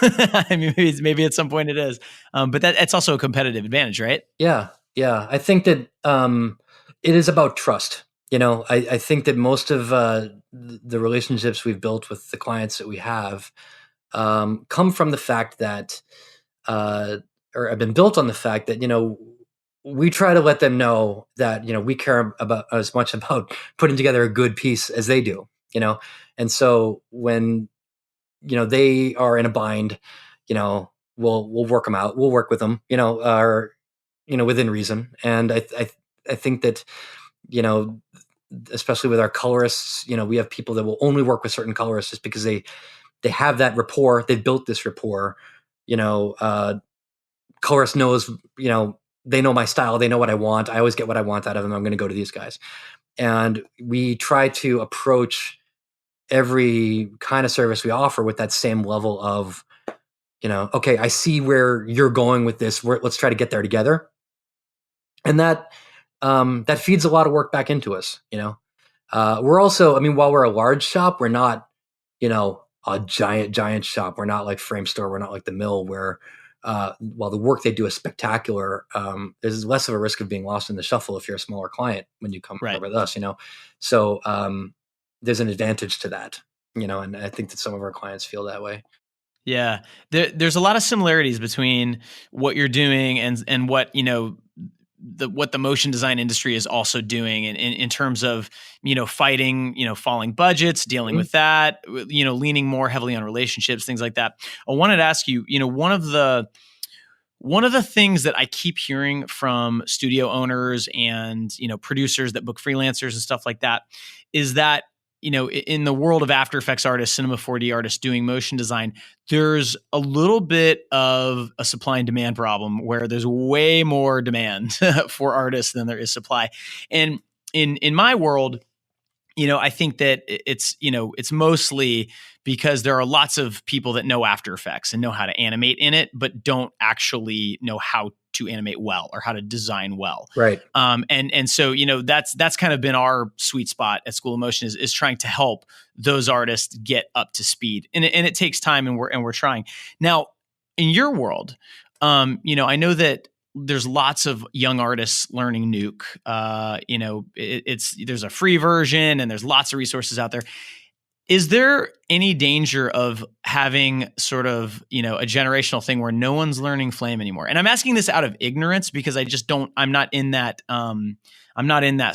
I mean, maybe at some point it is. But that's also a competitive advantage, right? Yeah. I think that it is about trust. I think that most of the relationships we've built with the clients that we have come from the fact that, or have been built on the fact that, we try to let them know that, we care about as much about putting together a good piece as they do, and so when, they are in a bind, we'll work them out. We'll work with them, or, within reason. And I think that, especially with our colorists, we have people that will only work with certain colorists just because they have that rapport. They've built this rapport. Colorist knows, they know my style. They know what I want. I always get what I want out of them. I'm going to go to these guys. And we try to approach every kind of service we offer with that same level of, okay, I see where you're going with this. Let's try to get there together. And that feeds a lot of work back into us. We're also, while we're a large shop, we're not, a giant shop. We're not like Frame Store. We're not like the Mill, where while the work they do is spectacular, there's less of a risk of being lost in the shuffle if you're a smaller client when you come Right. with us. So there's an advantage to that. And I think that some of our clients feel that way. Yeah, there's a lot of similarities between what you're doing and what what the motion design industry is also doing in terms of fighting falling budgets, dealing with that, leaning more heavily on relationships, things like that. I wanted to ask you, one of the things that I keep hearing from studio owners and producers that book freelancers and stuff like that is that in the world of After Effects artists, Cinema 4D artists doing motion design, there's a little bit of a supply and demand problem where there's way more demand for artists than there is supply. And in my world, I think that it's mostly because there are lots of people that know After Effects and know how to animate in it, but don't actually know how to animate well or how to design well. Right. And so, that's kind of been our sweet spot at School of Motion is trying to help those artists get up to speed. And it takes time, and we're trying. Now, in your world, I know that there's lots of young artists learning Nuke. There's a free version and there's lots of resources out there. Is there any danger of having sort of, a generational thing where no one's learning Flame anymore? And I'm asking this out of ignorance because I'm not in that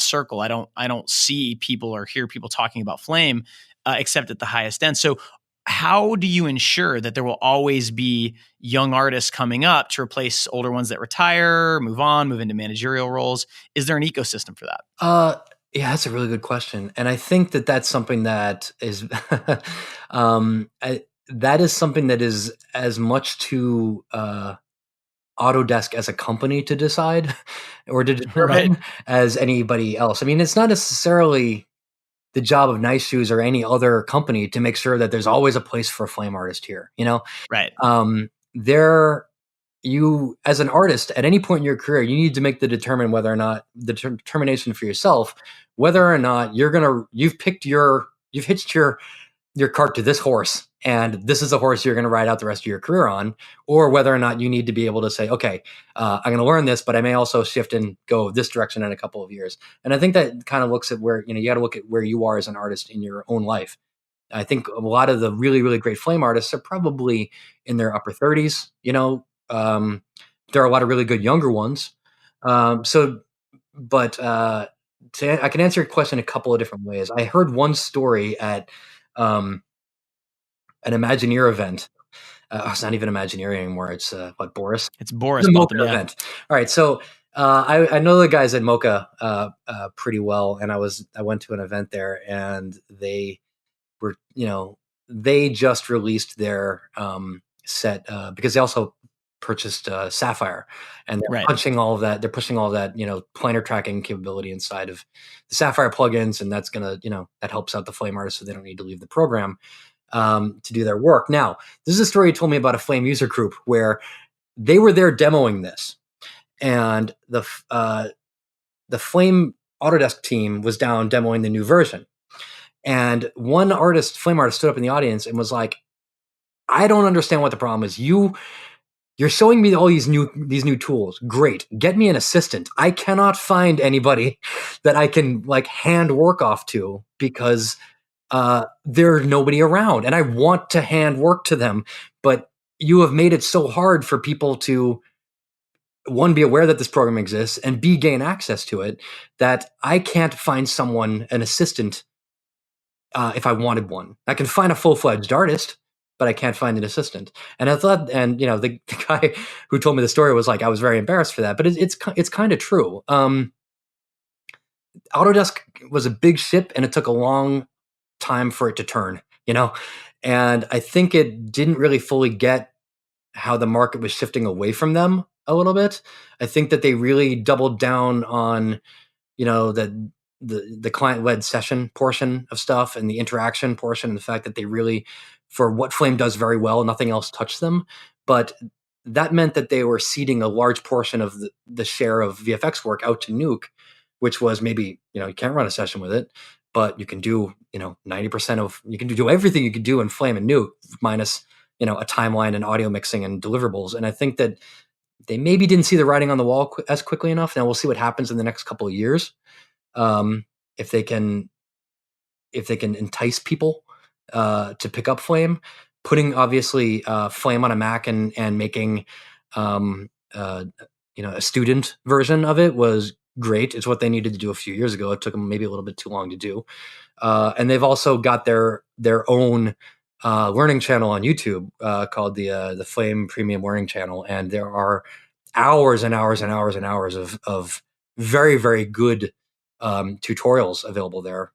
circle. I don't see people or hear people talking about Flame except at the highest end. So how do you ensure that there will always be young artists coming up to replace older ones that retire, move into managerial roles? Is there an ecosystem for that? Yeah, that's a really good question. And I think that that's something that is, that is something that is as much to Autodesk as a company to decide or to determine as anybody else. It's not necessarily the job of Nice Shoes or any other company to make sure that there's always a place for a Flame artist here. Right. You as an artist at any point in your career, you need to make the determination for yourself, whether or not you've hitched your your cart to this horse, and this is the horse you're going to ride out the rest of your career on, or whether or not you need to be able to say, okay, I'm going to learn this, but I may also shift and go this direction in a couple of years. And I think that kind of looks at where, you got to look at where you are as an artist in your own life. I think a lot of the really, really great flame artists are probably in their upper 30s. There are a lot of really good younger ones. I can answer your question a couple of different ways. I heard one story at an Imagineer event. It's not even Imagineer anymore. It's Boris? It's Boris. The Mocha event. All right. So I know the guys at Mocha pretty well, and I went to an event there, and they were, they just released their set because they also purchased Sapphire, and they're pushing all of that. They're pushing all of that, planar tracking capability inside of the Sapphire plugins, and that's gonna, that helps out the flame artists so they don't need to leave the program to do their work. Now, this is a story you told me about a flame user group where they were there demoing this, and the flame Autodesk team was down demoing the new version. And one flame artist stood up in the audience and was like, I don't understand what the problem is. You're showing me all these new tools. Great. Get me an assistant. I cannot find anybody that I can hand work off to because there's nobody around, and I want to hand work to them. But you have made it so hard for people to, one, be aware that this program exists, and B, gain access to it, that I can't find an assistant if I wanted one. I can find a full-fledged artist, but I can't find an assistant. And I thought, and the guy who told me the story was like, I was very embarrassed for that, but it's kind of true. Autodesk was a big ship, and it took a long time for it to turn, and I think it didn't really fully get how the market was shifting away from them a little bit. I think that they really doubled down on, the client-led session portion of stuff and the interaction portion, and the fact that they really, for what Flame does very well, nothing else touched them. But that meant that they were ceding a large portion of the share of VFX work out to Nuke, which was maybe, you can't run a session with it, but you can do, 90% of, you can do everything you could do in Flame and Nuke minus, a timeline and audio mixing and deliverables. And I think that they maybe didn't see the writing on the wall as quickly enough. Now we'll see what happens in the next couple of years. If they can entice people to pick up Flame, putting obviously Flame on a Mac and making a student version of it was great. It's what they needed to do a few years ago. It took them maybe a little bit too long to do. And they've also got their own learning channel on YouTube called the Flame Premium Learning Channel, and there are hours and hours and hours and hours of very, very good tutorials available there,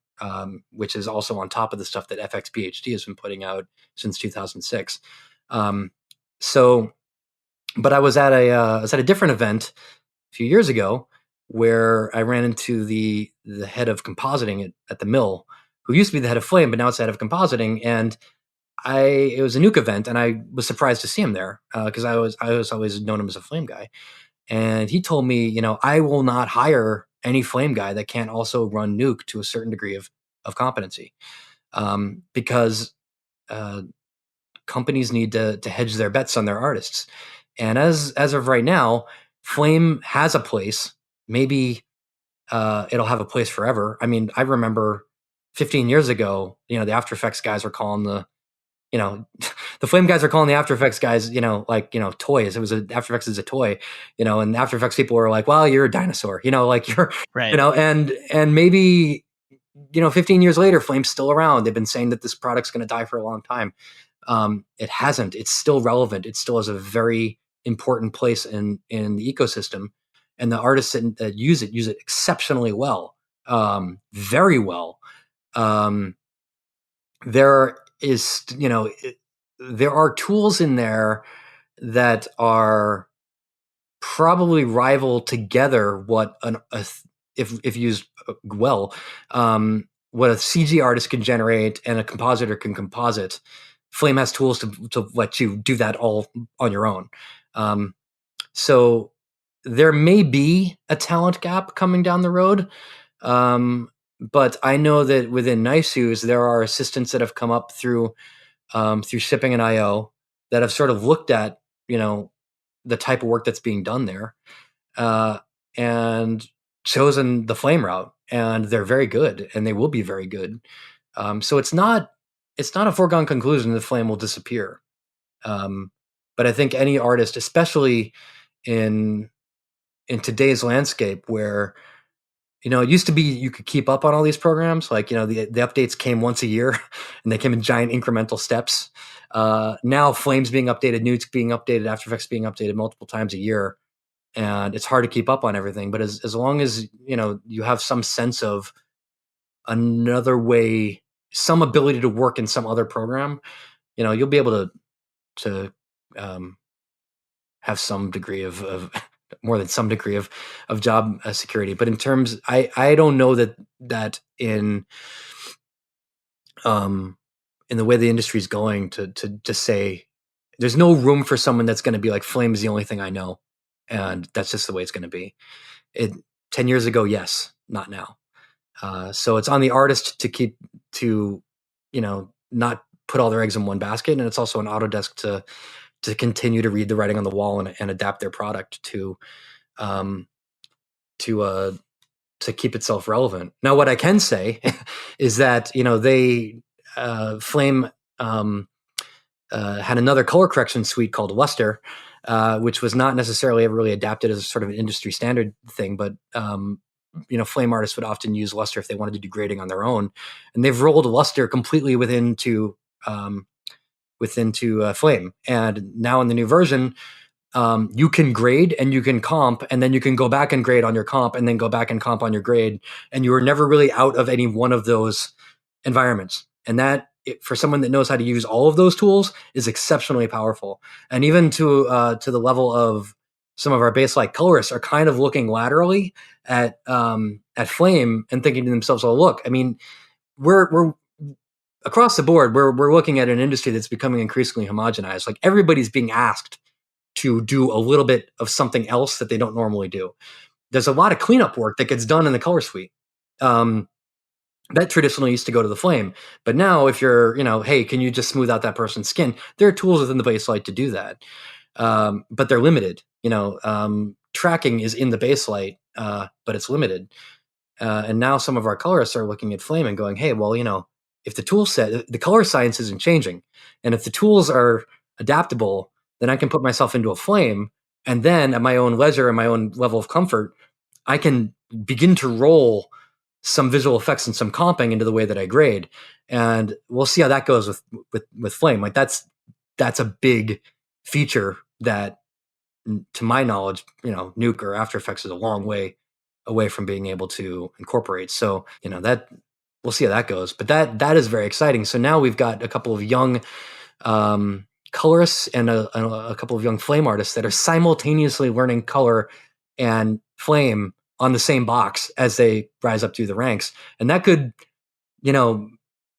which is also on top of the stuff that FX PhD has been putting out since 2006. But I was at a different event a few years ago where I ran into the head of compositing at the mill, who used to be the head of Flame, but now it's the head of compositing. And it was a Nuke event, and I was surprised to see him there because I was always known him as a Flame guy. And he told me, I will not hire any Flame guy that can't also run Nuke to a certain degree of competency, because companies need to hedge their bets on their artists. And as of right now, Flame has a place. Maybe it'll have a place forever. I mean, I remember 15 years ago, the After Effects guys were calling the Flame guys are calling the After Effects guys, toys. It was After Effects is a toy, and After Effects people were like, well, you're a dinosaur, you're, right. And maybe, 15 years later, Flame's still around. They've been saying that this product's going to die for a long time. It hasn't. It's still relevant. It still has a very important place in the ecosystem, and the artists that use it exceptionally well, very well. There are tools in there that are probably rival together what if used well, what a CG artist can generate and a compositor can composite. Flame has tools to let you do that all on your own. So there may be a talent gap coming down the road, but I know that within Nice Shoes, there are assistants that have come up through shipping and IO that have sort of looked at, the type of work that's being done there, and chosen the flame route, and they're very good, and they will be very good. So it's not a foregone conclusion that flame will disappear. But I think any artist, especially in today's landscape, where it used to be you could keep up on all these programs, like the updates came once a year, and they came in giant incremental steps. Now Flame's being updated, Nuke's being updated, After Effects being updated multiple times a year, and it's hard to keep up on everything. But as long as you have some sense of another way, some ability to work in some other program, you'll be able to have some degree of more than some degree of job security. But in terms, I don't know that in the way the industry is going to just say there's no room for someone that's going to be like, flame is the only thing I know, and that's just the way it's going to be. 10 years ago, yes, not now. So it's on the artist to not put all their eggs in one basket, and it's also on Autodesk to continue to read the writing on the wall and adapt their product to keep itself relevant. Now, what I can say is that Flame had another color correction suite called Luster, which was not necessarily ever really adapted as a sort of an industry standard thing, but Flame artists would often use Luster if they wanted to do grading on their own, and they've rolled Luster completely within Flame. And now in the new version, you can grade and you can comp, and then you can go back and grade on your comp, and then go back and comp on your grade, and you are never really out of any one of those environments. And that, for someone that knows how to use all of those tools, is exceptionally powerful. And even to the level of some of our base-like colorists are kind of looking laterally at Flame and thinking to themselves, "Oh, look, I mean, we're across the board, we're looking at an industry that's becoming increasingly homogenized. Like, everybody's being asked to do a little bit of something else that they don't normally do. There's a lot of cleanup work that gets done in the color suite. That traditionally used to go to the Flame. But now if you're, hey, can you just smooth out that person's skin? There are tools within the base light to do that. But they're limited. Tracking is in the base light, but it's limited. And now some of our colorists are looking at Flame and going, hey, well, if the tool set, the color science isn't changing, and if the tools are adaptable, then I can put myself into a Flame, and then at my own leisure and my own level of comfort, I can begin to roll some visual effects and some comping into the way that I grade. And we'll see how that goes with Flame. Like, that's a big feature that, to my knowledge, Nuke or After Effects is a long way away from being able to incorporate. So, that we'll see how that goes. But that is very exciting. So now we've got a couple of young colorists and a couple of young Flame artists that are simultaneously learning color and Flame on the same box as they rise up through the ranks. And that could,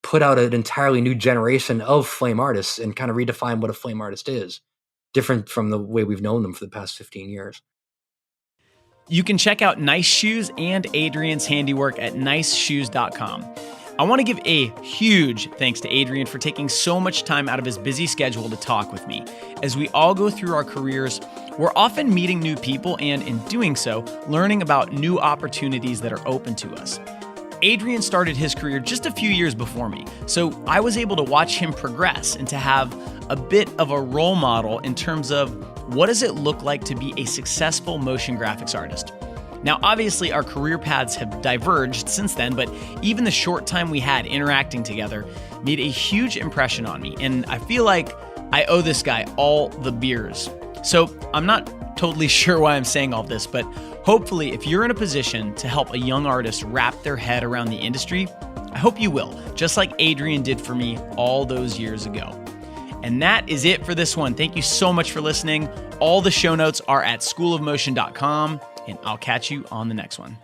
put out an entirely new generation of Flame artists and kind of redefine what a Flame artist is, different from the way we've known them for the past 15 years. You can check out Nice Shoes and Adrian's handiwork at niceshoes.com. I want to give a huge thanks to Adrian for taking so much time out of his busy schedule to talk with me. As we all go through our careers, we're often meeting new people and, in doing so, learning about new opportunities that are open to us. Adrian started his career just a few years before me, so I was able to watch him progress and to have a bit of a role model in terms of what does it look like to be a successful motion graphics artist. Now, obviously, our career paths have diverged since then, but even the short time we had interacting together made a huge impression on me, and I feel like I owe this guy all the beers. So I'm not totally sure why I'm saying all this, but hopefully if you're in a position to help a young artist wrap their head around the industry, I hope you will, just like Adrian did for me all those years ago. And that is it for this one. Thank you so much for listening. All the show notes are at schoolofmotion.com, and I'll catch you on the next one.